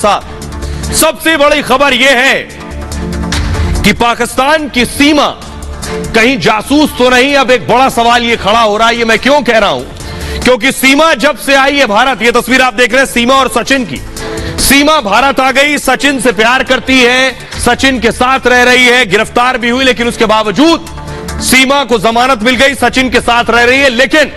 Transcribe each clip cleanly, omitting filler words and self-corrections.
सबसे बड़ी खबर यह है कि पाकिस्तान की सीमा कहीं जासूस तो नहीं। अब एक बड़ा सवाल यह खड़ा हो रहा है, ये मैं क्यों कह रहा हूं, क्योंकि सीमा जब से आई है भारत, ये तस्वीर आप देख रहे हैं सीमा और सचिन की। सीमा भारत आ गई, सचिन से प्यार करती है, सचिन के साथ रह रही है, गिरफ्तार भी हुई, लेकिन उसके बावजूद सीमा को जमानत मिल गई, सचिन के साथ रह रही है। लेकिन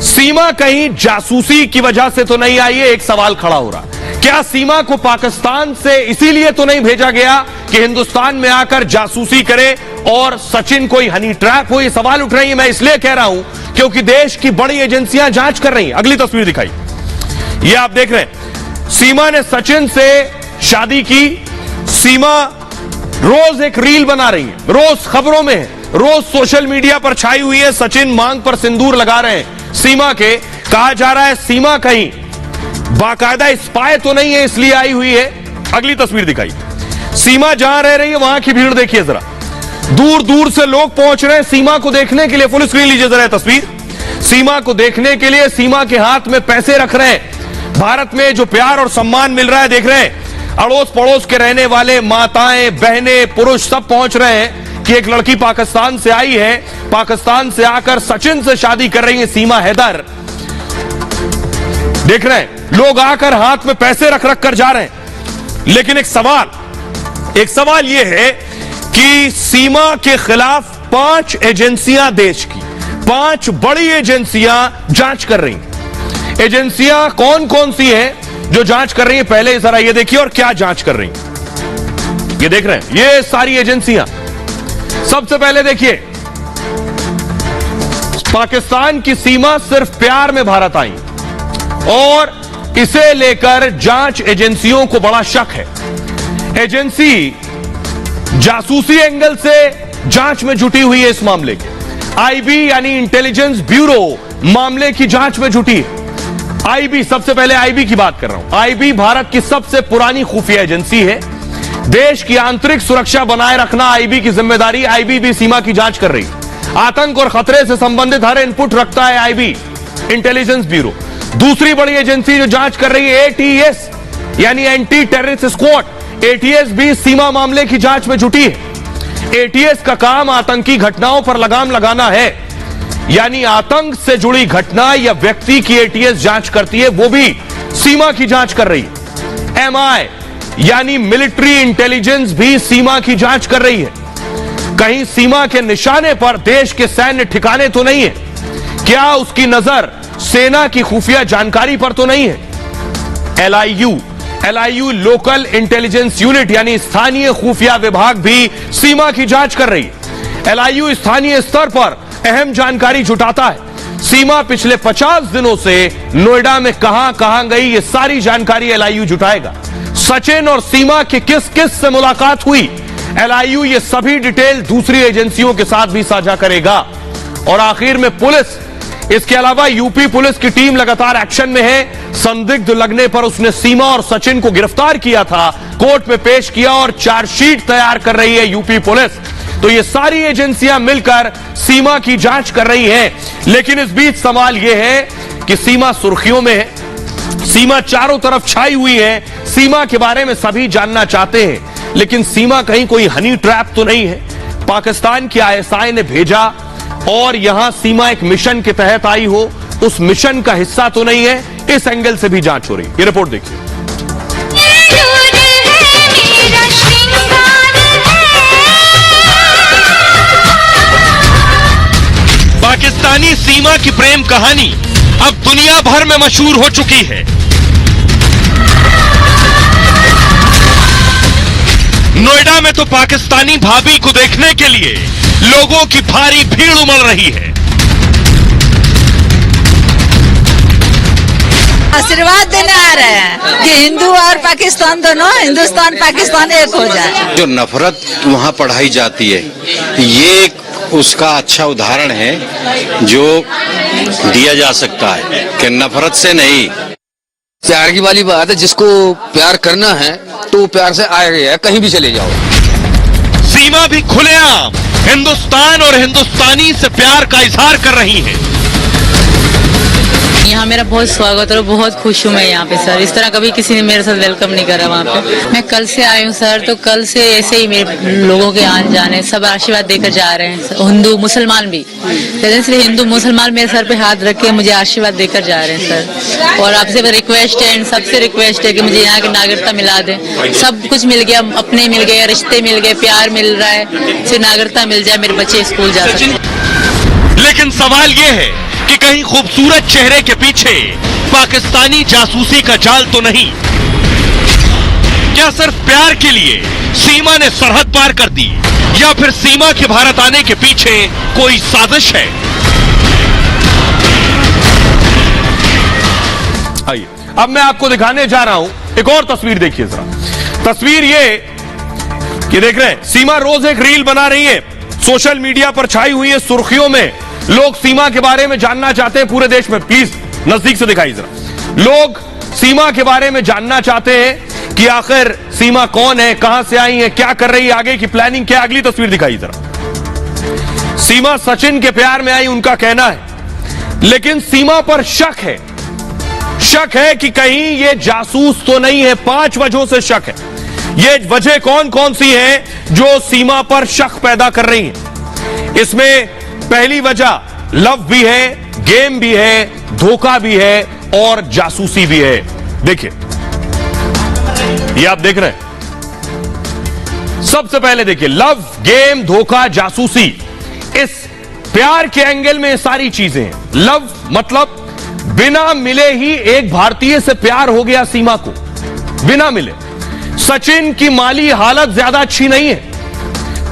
सीमा कहीं जासूसी की वजह से तो नहीं आई है, एक सवाल खड़ा हो रहा। क्या सीमा को पाकिस्तान से इसीलिए तो नहीं भेजा गया कि हिंदुस्तान में आकर जासूसी करे और सचिन कोई हनी ट्रैप हो? ये सवाल उठ रही है। मैं इसलिए कह रहा हूं क्योंकि देश की बड़ी एजेंसियां जांच कर रही हैं। अगली तस्वीर दिखाई, ये आप देख रहे हैं, सीमा ने सचिन से शादी की। सीमा रोज एक रील बना रही है, रोज खबरों में है, रोज सोशल मीडिया पर छाई हुई है। सचिन मांग पर सिंदूर लगा रहे हैं सीमा के। कहा जा रहा है सीमा कहीं बाकायदा स्पाई तो नहीं है, इसलिए आई हुई है। अगली तस्वीर दिखाई, सीमा जहां रह रही है वहां की भीड़ देखिए जरा, दूर दूर से लोग पहुंच रहे हैं सीमा को देखने के लिए। फुल स्क्रीन लीजिए जरा तस्वीर, सीमा को देखने के लिए। सीमा के हाथ में पैसे रख रहे हैं। भारत में जो प्यार और सम्मान मिल रहा है देख रहे हैं, अड़ोस पड़ोस के रहने वाले माताएं, बहनें, पुरुष सब पहुंच रहे हैं कि एक लड़की पाकिस्तान से आई है, पाकिस्तान से आकर सचिन से शादी कर रही है सीमा हैदर। देख रहे हैं लोग आकर हाथ में पैसे रख रख कर जा रहे हैं। लेकिन एक सवाल यह है कि सीमा के खिलाफ 5 एजेंसियां, देश की 5 बड़ी एजेंसियां जांच कर रही हैं। एजेंसियां कौन कौन सी हैं जो जांच कर रही हैं? पहले जरा ये देखिए और क्या जांच कर रही हैं, ये देख रहे हैं, ये सारी एजेंसियां। सबसे पहले देखिए, पाकिस्तान की सीमा सिर्फ प्यार में भारत आई और इसे लेकर जांच एजेंसियों को बड़ा शक है। एजेंसी जासूसी एंगल से जांच में जुटी हुई है इस मामले के। आईबी यानी इंटेलिजेंस ब्यूरो मामले की जांच में जुटी है। आईबी, सबसे पहले आईबी की बात कर रहा हूं। आईबी भारत की सबसे पुरानी खुफिया एजेंसी है। देश की आंतरिक सुरक्षा बनाए रखना आईबी की जिम्मेदारी। आईबी भी सीमा की जांच कर रही है। आतंक और खतरे से संबंधित हर इनपुट रखता है आईबी, इंटेलिजेंस ब्यूरो। दूसरी बड़ी एजेंसी जो जांच कर रही है एटीएस यानी एंटी टेररिस्ट स्क्वाड। एटीएस भी सीमा मामले की जांच में जुटी है। एटीएस का काम आतंकी घटनाओं पर लगाम लगाना है, यानी आतंक से जुड़ी घटना या व्यक्ति की एटीएस जांच करती है, वो भी सीमा की जांच कर रही है। एमआई यानी मिलिट्री इंटेलिजेंस भी सीमा की जांच कर रही है। कहीं सीमा के निशाने पर देश के सैन्य ठिकाने तो नहीं है? क्या उसकी नजर सेना की खुफिया जानकारी पर तो नहीं है? एलआईयू लोकल इंटेलिजेंस यूनिट यानी स्थानीय खुफिया विभाग भी सीमा की जांच कर रही है। एलआईयू स्थानीय स्तर पर अहम जानकारी जुटाता है। सीमा पिछले 50 दिनों से नोएडा में कहां गई, ये सारी जानकारी एलआईयू जुटाएगा। सचिन और सीमा की किस किस से मुलाकात हुई, एलआईयू ये सभी डिटेल दूसरी एजेंसियों के साथ भी साझा करेगा। और आखिर में पुलिस, इसके अलावा यूपी पुलिस की टीम लगातार एक्शन में है। संदिग्ध लगने पर उसने सीमा और सचिन को गिरफ्तार किया था, कोर्ट में पेश किया और चार्जशीट तैयार कर रही है यूपी पुलिस। तो ये सारी एजेंसियां मिलकर सीमा की जांच कर रही हैं। लेकिन इस बीच सवाल यह है कि सीमा सुर्खियों में है, सीमा चारों तरफ छाई हुई है, सीमा के बारे में सभी जानना चाहते हैं। लेकिन सीमा कहीं कोई हनी ट्रैप तो नहीं है? पाकिस्तान की आईएसआई ने भेजा और यहां सीमा एक मिशन के तहत आई हो, उस मिशन का हिस्सा तो नहीं है? इस एंगल से भी जांच हो रही है। ये रिपोर्ट देखिए। पाकिस्तानी सीमा की प्रेम कहानी अब दुनिया भर में मशहूर हो चुकी है। नोएडा में तो पाकिस्तानी भाभी को देखने के लिए लोगों की भारी भीड़ उमड़ रही है। आशीर्वाद देने आ रहे हैं कि हिंदू और पाकिस्तान दोनों, हिंदुस्तान पाकिस्तान एक हो जाए। जो नफरत वहाँ पढ़ाई जाती है, ये उसका अच्छा उदाहरण है जो दिया जा सकता है कि नफरत से नहीं। प्यार की वाली बात है, जिसको प्यार करना है तो प्यार से आएगा, कहीं भी चले जाओ। सीमा भी खुलेआम हिंदुस्तान और हिंदुस्तानी से प्यार का इजहार कर रही है। यहाँ मेरा बहुत स्वागत और बहुत खुश हूँ मैं यहाँ पे सर। इस तरह कभी किसी ने मेरे साथ वेलकम नहीं करा वहाँ पे। मैं कल से आई हूँ सर, तो कल से ऐसे ही मेरे लोगों के आने जाने सब आशीर्वाद देकर जा रहे हैं, हिंदू मुसलमान भी। इसलिए हिंदू मुसलमान मेरे सर पे हाथ रख के मुझे आशीर्वाद देकर जा रहे हैं सर। और आपसे रिक्वेस्ट है, सबसे रिक्वेस्ट है कि मुझे यहाँ की नागरिकता मिला दें। सब कुछ मिल गया, अपने मिल गए, रिश्ते मिल गए, प्यार मिल रहा है, सिर्फ नागरिकता मिल जाए, मेरे बच्चे स्कूल जा सकें। लेकिन सवाल ये है कि कहीं खूबसूरत चेहरे के पीछे पाकिस्तानी जासूसी का जाल तो नहीं? क्या सिर्फ प्यार के लिए सीमा ने सरहद पार कर दी, या फिर सीमा के भारत आने के पीछे कोई साजिश है? आइए अब मैं आपको दिखाने जा रहा हूं एक और तस्वीर। देखिए जरा तस्वीर ये कि देख रहे हैं, सीमा रोज एक रील बना रही है, सोशल मीडिया पर छाई हुई है, सुर्खियों में। लोग सीमा के बारे में जानना चाहते हैं पूरे देश में। प्लीज नजदीक से दिखाइए जरा। लोग सीमा के बारे में जानना चाहते हैं कि आखिर सीमा कौन है, कहां से आई है, क्या कर रही है, आगे की प्लानिंग क्या। अगली तस्वीर दिखाइए जरा। सीमा सचिन के प्यार में आई, उनका कहना है, लेकिन सीमा पर शक है। शक है कि कहीं ये जासूस तो नहीं है। 5 वजहों से शक है। ये वजह कौन कौन सी है जो सीमा पर शक पैदा कर रही है? इसमें पहली वजह लव भी है, गेम भी है, धोखा भी है और जासूसी भी है। देखिए ये आप देख रहे हैं। सबसे पहले देखिए, लव, गेम, धोखा, जासूसी। इस प्यार के एंगल में सारी चीजें हैं। लव मतलब बिना मिले ही एक भारतीय से प्यार हो गया सीमा को, बिना मिले। सचिन की माली हालत ज्यादा अच्छी नहीं है,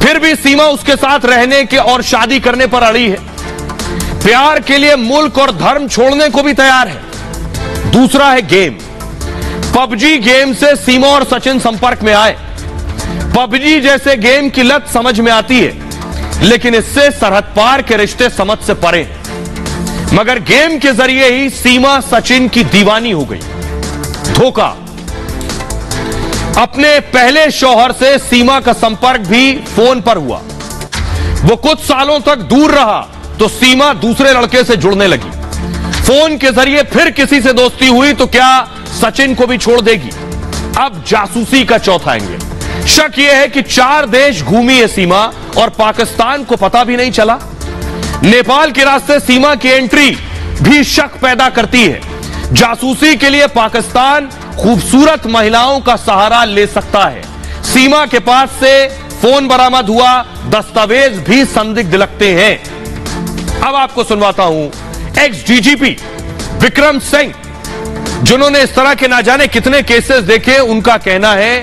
फिर भी सीमा उसके साथ रहने के और शादी करने पर अड़ी है। प्यार के लिए मुल्क और धर्म छोड़ने को भी तैयार है। दूसरा है गेम। पबजी गेम से सीमा और सचिन संपर्क में आए। पबजी जैसे गेम की लत समझ में आती है, लेकिन इससे सरहद पार के रिश्ते समझ से परे हैं। मगर गेम के जरिए ही सीमा सचिन की दीवानी हो गई। धोखा। अपने पहले शौहर से सीमा का संपर्क भी फोन पर हुआ। वो कुछ सालों तक दूर रहा तो सीमा दूसरे लड़के से जुड़ने लगी। फोन के जरिए फिर किसी से दोस्ती हुई तो क्या सचिन को भी छोड़ देगी? अब जासूसी का चौथा एंगल। शक यह है कि 4 देश घूमी है सीमा और पाकिस्तान को पता भी नहीं चला। नेपाल के रास्ते सीमा की एंट्री भी शक पैदा करती है। जासूसी के लिए पाकिस्तान खूबसूरत महिलाओं का सहारा ले सकता है। सीमा के पास से फोन बरामद हुआ, दस्तावेज भी संदिग्ध लगते हैं। अब आपको सुनवाता हूं एक्स डीजीपी विक्रम सिंह, जिन्होंने इस तरह के ना जाने कितने केसेस देखे। उनका कहना है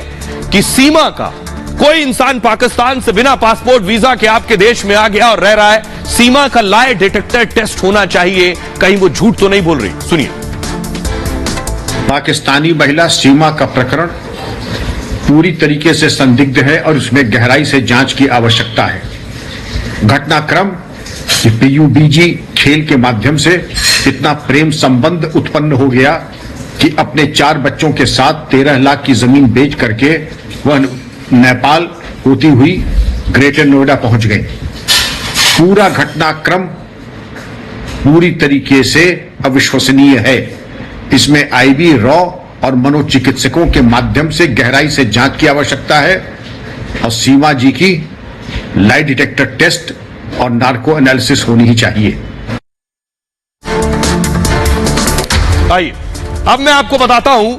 कि सीमा का कोई इंसान पाकिस्तान से बिना पासपोर्ट वीजा के आपके देश में आ गया और रह रहा है, सीमा का लाई डिटेक्टर टेस्ट होना चाहिए, कहीं वो झूठ तो नहीं बोल रही। सुनिए। पाकिस्तानी महिला सीमा का प्रकरण पूरी तरीके से संदिग्ध है और उसमें गहराई से जांच की आवश्यकता है। घटनाक्रम कि पीयूबीजी खेल के माध्यम से इतना प्रेम संबंध उत्पन्न हो गया कि अपने 4 बच्चों के साथ 13 लाख की जमीन बेच करके वह नेपाल होती हुई ग्रेटर नोएडा पहुंच गए। पूरा घटनाक्रम पूरी तरीके से अविश्वसनीय है। इसमें आईबी, रॉ और मनोचिकित्सकों के माध्यम से गहराई से जांच की आवश्यकता है और सीमा जी की लाई डिटेक्टर टेस्ट और नार्को एनालिसिस होनी ही चाहिए। आइए अब मैं आपको बताता हूं।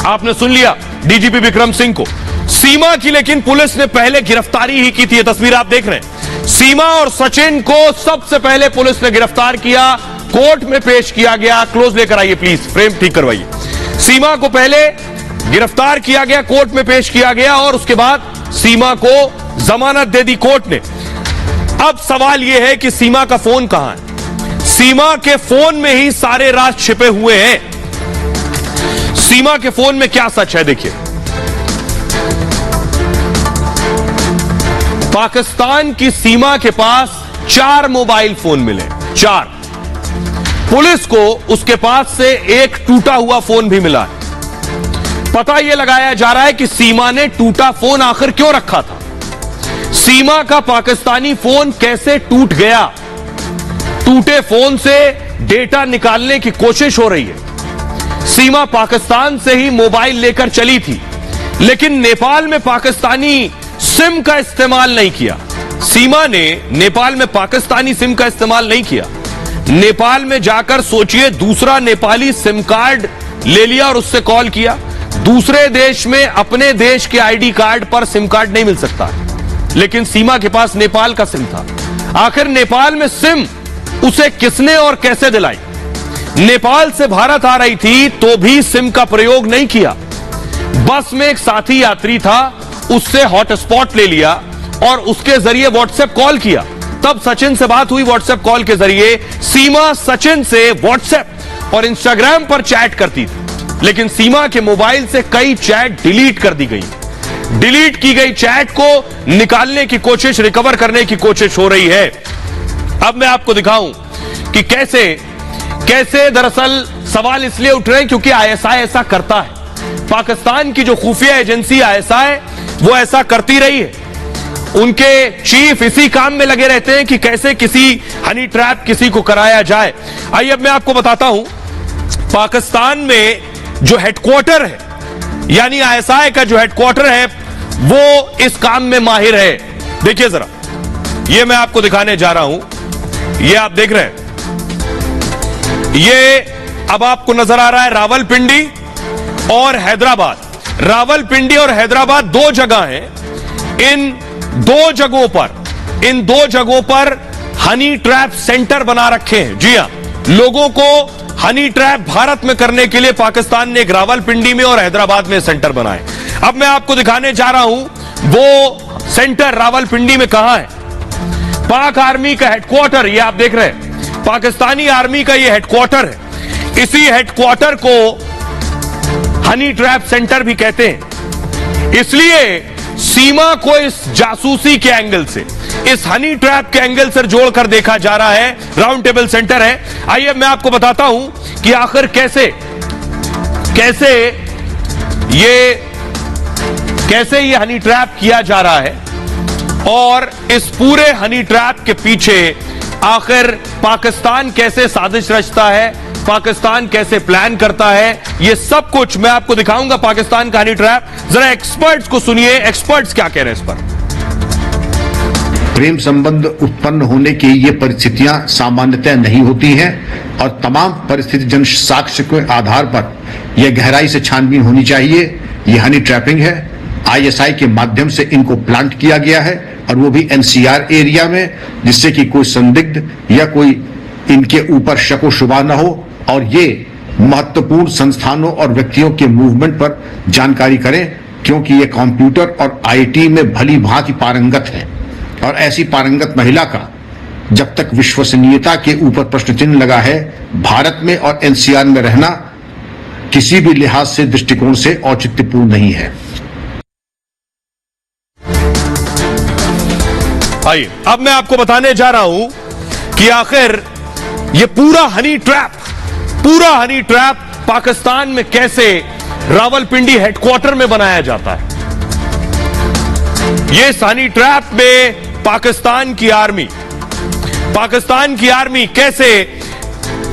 आपने सुन लिया डीजीपी विक्रम सिंह को। सीमा की लेकिन पुलिस ने पहले गिरफ्तारी ही की थी। ये तस्वीर आप देख रहे हैं। सीमा और सचिन को सबसे पहले पुलिस ने गिरफ्तार किया, कोर्ट में पेश किया गया। क्लोज लेकर आइए प्लीज, फ्रेम ठीक करवाइए। सीमा को पहले गिरफ्तार किया गया, कोर्ट में पेश किया गया और उसके बाद सीमा को जमानत दे दी कोर्ट ने। अब सवाल यह है कि सीमा का फोन कहां है? सीमा के फोन में ही सारे राज छिपे हुए हैं। सीमा के फोन में क्या सच है? देखिए, पाकिस्तान की सीमा के पास 4 मोबाइल फोन मिले, 4। पुलिस को उसके पास से एक टूटा हुआ फोन भी मिला है। पता यह लगाया जा रहा है कि सीमा ने टूटा फोन आखिर क्यों रखा था। सीमा का पाकिस्तानी फोन कैसे टूट गया? टूटे फोन से डेटा निकालने की कोशिश हो रही है। सीमा पाकिस्तान से ही मोबाइल लेकर चली थी, लेकिन नेपाल में पाकिस्तानी सिम का इस्तेमाल नहीं किया। सीमा ने नेपाल में पाकिस्तानी सिम का इस्तेमाल नहीं किया। नेपाल में जाकर सोचिए, दूसरा नेपाली सिम कार्ड ले लिया और उससे कॉल किया। दूसरे देश में अपने देश के आईडी कार्ड पर सिम कार्ड नहीं मिल सकता, लेकिन सीमा के पास नेपाल का सिम था। आखिर नेपाल में सिम उसे किसने और कैसे दिलाई? नेपाल से भारत आ रही थी तो भी सिम का प्रयोग नहीं किया। बस में एक साथी यात्री था, उससे हॉटस्पॉट ले लिया और उसके जरिए व्हाट्सएप कॉल किया। तब सचिन से बात हुई व्हाट्सएप कॉल के जरिए। सीमा सचिन से व्हाट्सएप और इंस्टाग्राम पर चैट करती थी, लेकिन सीमा के मोबाइल से कई चैट डिलीट कर दी गई। डिलीट की गई चैट को निकालने की कोशिश, रिकवर करने की कोशिश हो रही है। अब मैं आपको दिखाऊं कि कैसे दरअसल सवाल इसलिए उठ रहे हैं क्योंकि आईएसआई ऐसा करता है। पाकिस्तान की जो खुफिया एजेंसी आईएसआई, वो ऐसा करती रही है। उनके चीफ इसी काम में लगे रहते हैं कि कैसे किसी हनी ट्रैप किसी को कराया जाए। आइए अब मैं आपको बताता हूं, पाकिस्तान में जो हेडक्वार्टर है, यानी आईएसआई का जो हेडक्वार्टर है, वो इस काम में माहिर है। देखिए जरा, ये मैं आपको दिखाने जा रहा हूं। ये आप देख रहे हैं, ये अब आपको नजर आ रहा है रावलपिंडी और हैदराबाद। रावलपिंडी और हैदराबाद दो जगह हैं। इन दो जगहों पर हनी ट्रैप सेंटर बना रखे हैं। जी हां, लोगों को हनी ट्रैप भारत में करने के लिए पाकिस्तान ने एक रावलपिंडी में और हैदराबाद में सेंटर बनाए। अब मैं आपको दिखाने जा रहा हूं वो सेंटर रावलपिंडी में कहां है। पाक आर्मी का हेडक्वार्टर, ये आप देख रहे हैं, पाकिस्तानी आर्मी का ये हेडक्वार्टर है। इसी हेडक्वार्टर को हनी ट्रैप सेंटर भी कहते हैं। इसलिए सीमा को इस जासूसी के एंगल से, इस हनी ट्रैप के एंगल से जोड़कर देखा जा रहा है। राउंड टेबल सेंटर है। आइए मैं आपको बताता हूं कि आखिर कैसे ये हनी ट्रैप किया जा रहा है और इस पूरे हनी ट्रैप के पीछे आखिर पाकिस्तान कैसे साजिश रचता है, पाकिस्तान कैसे प्लान करता है, ये सब कुछ मैं आपको दिखाऊंगा। पाकिस्तान का हनी ट्रैप, जरा एक्सपर्ट्स को सुनिए, एक्सपर्ट्स क्या कह रहे हैं इस पर। प्रेम संबंध उत्पन्न होने की ये परिस्थितियां सामान्यतः नहीं होती हैं और तमाम परिस्थिति जन साक्ष्य के आधार पर यह गहराई से छानबीन होनी चाहिए। ये हनी ट्रैपिंग है, आईएसआई के माध्यम से इनको प्लांट किया गया है और वो भी एनसीआर एरिया में, जिससे कि कोई संदिग्ध या कोई इनके ऊपर शक व शुबा न हो और ये महत्वपूर्ण संस्थानों और व्यक्तियों के मूवमेंट पर जानकारी करें, क्योंकि ये कंप्यूटर और आईटी में भली भांति पारंगत है और ऐसी पारंगत महिला का जब तक विश्वसनीयता के ऊपर प्रश्न चिन्ह लगा है, भारत में और एनसीआर में रहना किसी भी लिहाज से दृष्टिकोण से औचित्यपूर्ण नहीं है। आइए अब मैं आपको बताने जा रहा हूं कि आखिर ये पूरा हनी ट्रैप पाकिस्तान में कैसे रावलपिंडी हेडक्वार्टर में बनाया जाता है। ये हनी ट्रैप में पाकिस्तान की आर्मी कैसे,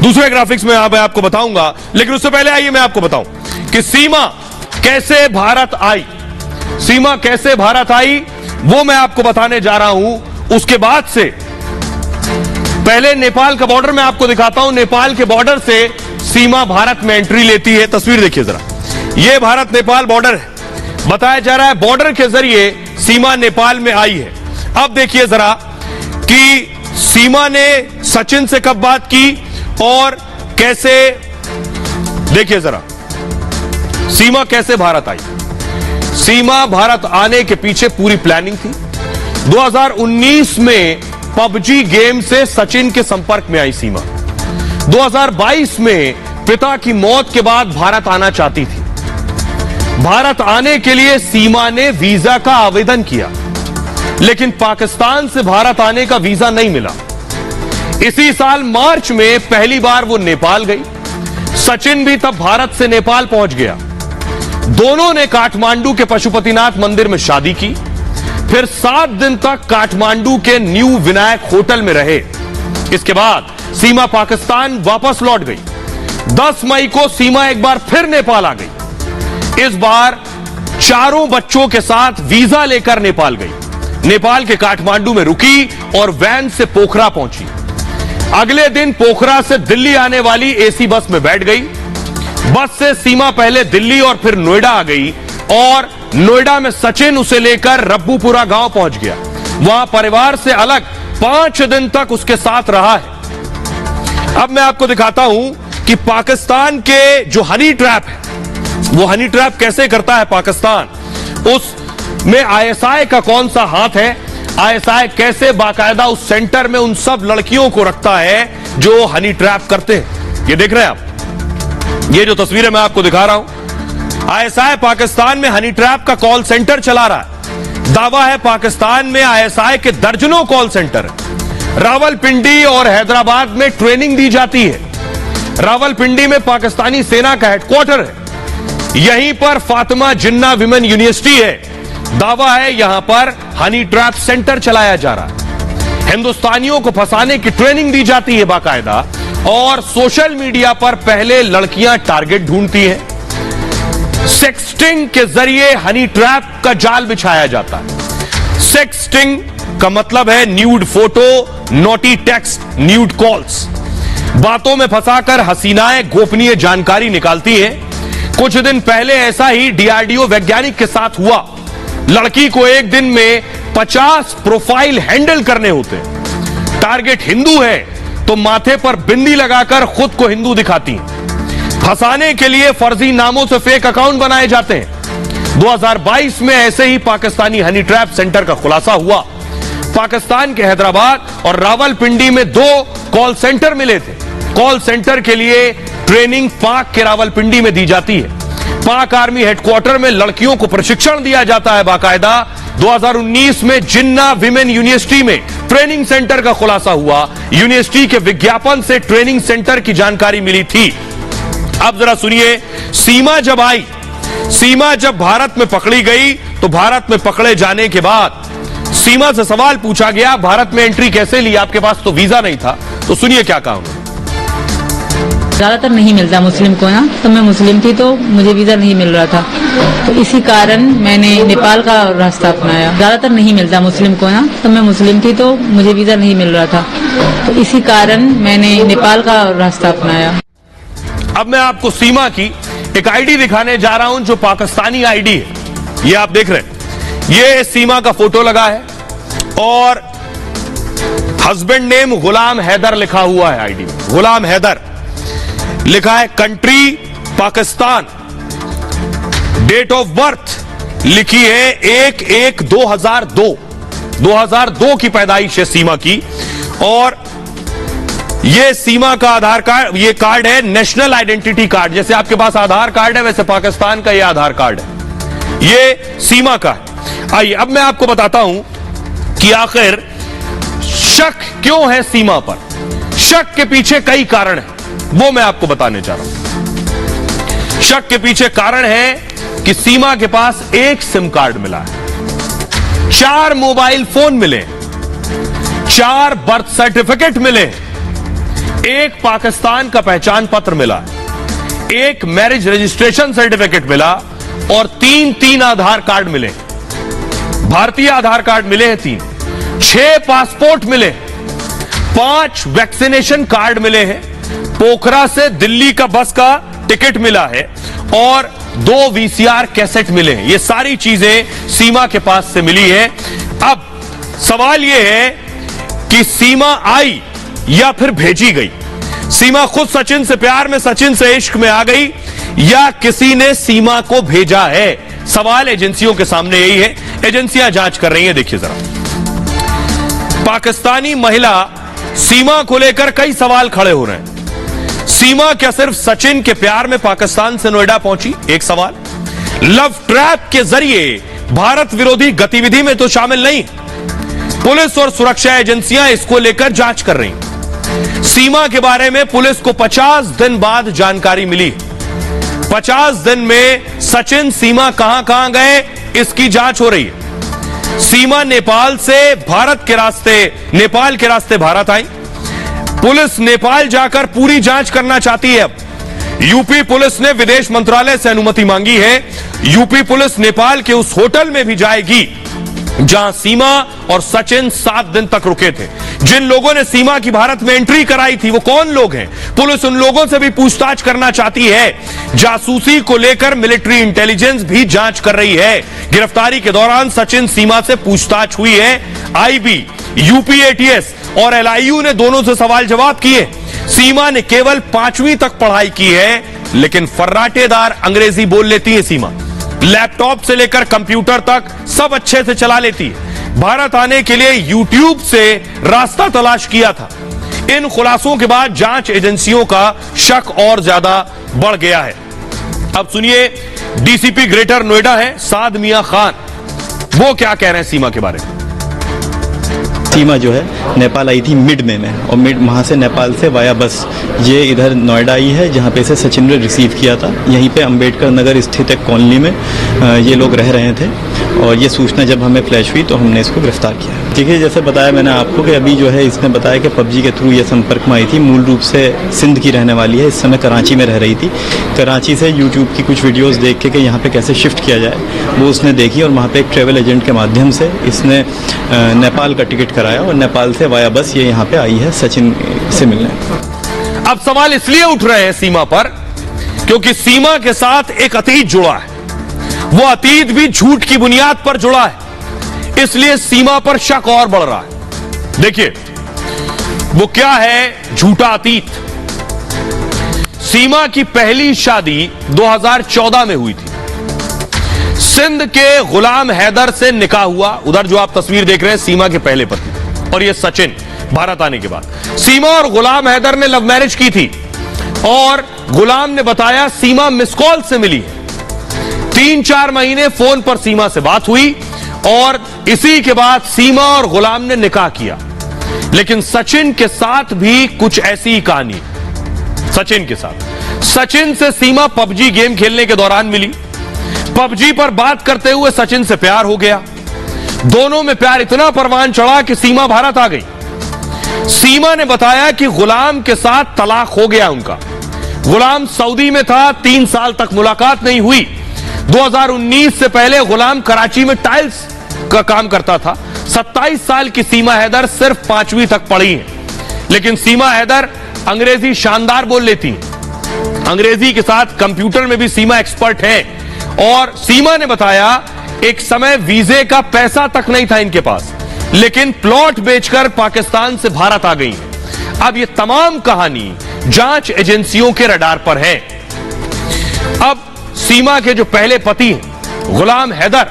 दूसरे ग्राफिक्स में मैं आपको बताऊंगा, लेकिन उससे पहले आइए मैं आपको बताऊं कि सीमा कैसे भारत आई, वो मैं आपको बताने जा रहा हूं। उसके बाद से पहले नेपाल का बॉर्डर मैं आपको दिखाता हूं। नेपाल के बॉर्डर से सीमा भारत में एंट्री लेती है। तस्वीर देखिए जरा, यह भारत नेपाल बॉर्डर है। बताया जा रहा है बॉर्डर के जरिए सीमा नेपाल में आई है। अब देखिए जरा कि सीमा ने सचिन से कब बात की और कैसे, देखिए जरा सीमा कैसे भारत आई। सीमा भारत आने के पीछे पूरी प्लानिंग थी। 2019 में पबजी गेम से सचिन के संपर्क में आई सीमा। 2022 में पिता की मौत के बाद भारत आना चाहती थी। भारत आने के लिए सीमा ने वीजा का आवेदन किया, लेकिन पाकिस्तान से भारत आने का वीजा नहीं मिला। इसी साल मार्च में पहली बार वो नेपाल गई। सचिन भी तब भारत से नेपाल पहुंच गया। दोनों ने काठमांडू के पशुपतिनाथ मंदिर में शादी की। फिर 7 दिन तक काठमांडू के न्यू विनायक होटल में रहे। इसके बाद सीमा पाकिस्तान वापस लौट गई। 10 मई को सीमा एक बार फिर नेपाल आ गई। इस बार चारों बच्चों के साथ वीजा लेकर नेपाल गई। नेपाल के काठमांडू में रुकी और वैन से पोखरा पहुंची। अगले दिन पोखरा से दिल्ली आने वाली एसी बस में बैठ गई। बस से सीमा पहले दिल्ली और फिर नोएडा आ गई और नोएडा में सचिन उसे लेकर रब्बूपुरा गांव पहुंच गया। वहां परिवार से अलग 5 दिन तक उसके साथ रहा है। अब मैं आपको दिखाता हूं कि पाकिस्तान के जो हनी ट्रैप है, वो हनी ट्रैप कैसे करता है पाकिस्तान, उसमें आईएसआई का कौन सा हाथ है, आईएसआई कैसे बाकायदा उस सेंटर में उन सब लड़कियों को रखता है जो हनी ट्रैप करते हैं। ये देख रहे हैं आप, ये जो तस्वीरें मैं आपको दिखा रहा हूं, आईएसआई पाकिस्तान में हनी ट्रैप का कॉल सेंटर चला रहा है। दावा है पाकिस्तान में आईएसआई के दर्जनों कॉल सेंटर है। रावलपिंडी और हैदराबाद में ट्रेनिंग दी जाती है। रावलपिंडी में पाकिस्तानी सेना का हेडक्वार्टर है। यहीं पर फातिमा जिन्ना विमेन यूनिवर्सिटी है। दावा है यहां पर हनी ट्रैप सेंटर चलाया जा रहा है। हिंदुस्तानियों को फंसाने की ट्रेनिंग दी जाती है बाकायदा, और सोशल मीडिया पर पहले लड़कियां टारगेट ढूंढती हैं। सेक्सटिंग के जरिए हनी ट्रैप का जाल बिछाया जाता है। सेक्सटिंग का मतलब है nude photo, naughty text, nude calls. बातों में फंसाकर हसीनाएं गोपनीय जानकारी निकालती हैं। कुछ दिन पहले ऐसा ही डीआरडीओ वैज्ञानिक के साथ हुआ। लड़की को एक दिन में 50 प्रोफाइल हैंडल करने होते हैं। टारगेट हिंदू है तो माथे पर बिंदी लगाकर खुद को हिंदू दिखाती हैं। फंसाने के लिए फर्जी नामों से फेक अकाउंट बनाए जाते हैं। 2022 में ऐसे ही पाकिस्तानी हनी ट्रैप सेंटर का खुलासा हुआ। पाकिस्तान के हैदराबाद और रावलपिंडी में 2 कॉल सेंटर मिले थे। कॉल सेंटर के लिए ट्रेनिंग पाक के रावलपिंडी में दी जाती है। पाक आर्मी हेडक्वार्टर में लड़कियों को प्रशिक्षण दिया जाता है बाकायदा। 2019 में जिन्ना विमेन यूनिवर्सिटी में ट्रेनिंग सेंटर का खुलासा हुआ। यूनिवर्सिटी के विज्ञापन से ट्रेनिंग सेंटर की जानकारी मिली थी। अब जरा सुनिए, सीमा जब आई, सीमा जब भारत में पकड़ी गई तो भारत में पकड़े जाने के बाद सीमा से सवाल पूछा गया, भारत में एंट्री कैसे ली, आपके पास तो वीजा नहीं था। तो सुनिए क्या कहा उन्होंने। ज़्यादातर नहीं मिलता मुस्लिम को ना, तो मैं मुस्लिम थी तो मुझे वीज़ा नहीं मिल रहा था, तो इसी कारण मैंने नेपाल का रास्ता अपनाया। ज़्यादातर नहीं मिलता मुस्लिम को ना, तो मैं मुस्लिम थी तो मुझे वीज़ा नहीं मिल रहा था, तो इसी कारण मैंने नेपाल का रास्ता अपनाया। अब मैं आपको सीमा की एक आईडी दिखाने जा रहा हूं जो पाकिस्तानी आईडी है। ये आप देख रहे हैं, ये सीमा का फोटो लगा है और हस्बैंड नेम गुलाम हैदर लिखा हुआ है आईडी में। गुलाम हैदर लिखा है, country Pakistan, date of birth लिखी है 1/1/2002। 2002 की पैदाइश है सीमा की। और ये सीमा का आधार कार्ड, ये कार्ड है नेशनल आइडेंटिटी कार्ड। जैसे आपके पास आधार कार्ड है वैसे पाकिस्तान का ये आधार कार्ड है। ये सीमा का है। आइए अब मैं आपको बताता हूं कि आखिर शक क्यों है सीमा पर। शक के पीछे कई कारण हैं, वो मैं आपको बताने जा रहा हूं। शक के पीछे कारण है कि सीमा के पास एक सिम कार्ड मिला है, 4 मोबाइल फोन मिले, 4 बर्थ सर्टिफिकेट मिले, 1 पाकिस्तान का पहचान पत्र मिला, 1 मैरिज रजिस्ट्रेशन सर्टिफिकेट मिला और 3 आधार कार्ड मिले। भारतीय आधार कार्ड मिले हैं 3, 6 पासपोर्ट मिले, 5 वैक्सीनेशन कार्ड मिले हैं, पोखरा से दिल्ली का बस का टिकट मिला है और 2 वीसीआर कैसेट मिले हैं। ये सारी चीजें सीमा के पास से मिली है। अब सवाल यह है कि सीमा आई या फिर भेजी गई। सीमा खुद सचिन से प्यार में, सचिन से इश्क में आ गई या किसी ने सीमा को भेजा है। सवाल एजेंसियों के सामने यही है, एजेंसियां जांच कर रही हैं। देखिए जरा, पाकिस्तानी महिला सीमा को लेकर कई सवाल खड़े हो रहे हैं। सीमा क्या सिर्फ सचिन के प्यार में पाकिस्तान से नोएडा पहुंची? एक सवाल। लव ट्रैप के जरिए भारत विरोधी गतिविधि में तो शामिल नहीं। पुलिस और सुरक्षा एजेंसियां इसको लेकर जांच कर रही। सीमा के बारे में पुलिस को 50 दिन बाद जानकारी मिली। 50 दिन में सचिन सीमा कहां गए, इसकी जांच हो रही है। सीमा नेपाल से भारत के रास्ते, नेपाल के रास्ते भारत आई। पुलिस नेपाल जाकर पूरी जांच करना चाहती है। अब यूपी पुलिस ने विदेश मंत्रालय से अनुमति मांगी है। यूपी पुलिस नेपाल के उस होटल में भी जाएगी जहां सीमा और सचिन 7 दिन तक रुके थे। जिन लोगों ने सीमा की भारत में एंट्री कराई थी वो कौन लोग हैं? पुलिस उन लोगों से भी पूछताछ करना चाहती है। जासूसी को लेकर मिलिट्री इंटेलिजेंस भी जांच कर रही है। गिरफ्तारी के दौरान सचिन सीमा से पूछताछ हुई है। आईबी, यूपी एटीएस और एलआईयू ने दोनों से सवाल जवाब किए। सीमा ने केवल 5वीं तक पढ़ाई की है, लेकिन फर्राटेदार अंग्रेजी बोल लेती है सीमा। लैपटॉप से लेकर कंप्यूटर तक सब अच्छे से चला लेती है। भारत आने के लिए यूट्यूब से रास्ता तलाश किया था। इन खुलासों के बाद जांच एजेंसियों का शक और ज्यादा बढ़ गया है। अब सुनिए, डीसीपी ग्रेटर नोएडा है साद मियां खान, वो क्या कह रहे हैं सीमा के बारे में। सीमा जो है नेपाल आई थी मिड में और वहाँ से नेपाल से वाया बस ये इधर नोएडा आई है, जहाँ पे इसे सचिन ने रिसीव किया था। यहीं पे अंबेडकर नगर स्थित एक कॉलोनी में ये लोग रह रहे थे और ये सूचना जब हमें फ्लैश हुई तो हमने इसको गिरफ्तार किया। देखिए, जैसे बताया मैंने आपको कि अभी जो है इसने बताया कि पबजी के थ्रू ये संपर्क में आई थी। मूल रूप से सिंध की रहने वाली है, इस समय कराची में रह रही थी। कराची से यूट्यूब की कुछ वीडियोज़ देख के कि यहाँ पर कैसे शिफ्ट किया जाए वो उसने देखी और वहाँ पर एक ट्रेवल एजेंट के माध्यम से इसने नेपाल का टिकट कराया और नेपाल से वाया बस ये यहाँ पे आई है सचिन से मिलने। अब सवाल इसलिए उठ रहे हैं सीमा पर क्योंकि सीमा के साथ एक अतीत जुड़ा है। वो अतीत भी झूठ की बुनियाद पर जुड़ा है, इसलिए सीमा पर शक और बढ़ रहा है। देखिए वो क्या है झूठा अतीत। सीमा की पहली शादी 2014 में हुई थी। सिंध के गुलाम हैदर से निकाह हुआ। उधर जो आप तस्वीर देख रहे हैं सीमा के पहले पति और ये सचिन भारत आने के बाद। सीमा और गुलाम हैदर ने लव मैरिज की थी और गुलाम ने बताया सीमा मिस कॉल से मिली है। 3-4 महीने फोन पर सीमा से बात हुई और इसी के बाद सीमा और गुलाम ने निकाह किया। लेकिन सचिन के साथ भी कुछ ऐसी ही कहानी। सचिन के साथ सचिन से सीमा पबजी गेम खेलने के दौरान मिली। पबजी पर बात करते हुए सचिन से प्यार हो गया। दोनों में प्यार इतना परवान चढ़ा कि सीमा भारत आ गई। सीमा ने बताया कि गुलाम के साथ तलाक हो गया उनका। गुलाम सऊदी में था, 3 साल तक मुलाकात नहीं हुई। 2019 से पहले गुलाम कराची में टाइल्स का काम करता था। 27 साल की सीमा हैदर सिर्फ 5वीं तक पढ़ी है, लेकिन सीमा हैदर अंग्रेजी शानदार बोल लेती। अंग्रेजी के साथ कंप्यूटर में भी सीमा एक्सपर्ट है। और सीमा ने बताया एक समय वीजे का पैसा तक नहीं था इनके पास, लेकिन प्लॉट बेचकर पाकिस्तान से भारत आ गई। अब ये तमाम कहानी जांच एजेंसियों के रडार पर है। अब सीमा के जो पहले पति हैं गुलाम हैदर,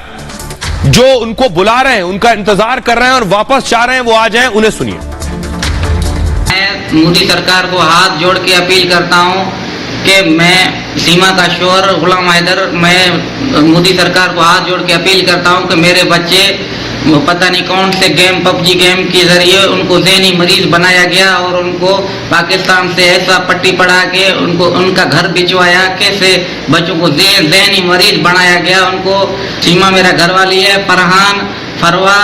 जो उनको बुला रहे हैं, उनका इंतजार कर रहे हैं और वापस चाह रहे हैं वो आ जाएं, उन्हें सुनिए। मैं मोदी सरकार को हाथ जोड़ के अपील करता हूं कि मैं सीमा का शोहर गुलाम हैदर, मैं मोदी सरकार को हाथ जोड़ के अपील करता हूं कि मेरे बच्चे पता नहीं कौन से गेम, पबजी गेम के जरिए उनको ज़हनी मरीज बनाया गया और उनको पाकिस्तान से ऐसा पट्टी पढ़ा के उनको उनका घर भिजवाया, कैसे बच्चों को ज़हनी मरीज बनाया गया। उनको सीमा मेरा घर वाली है, फरहान, फरवा,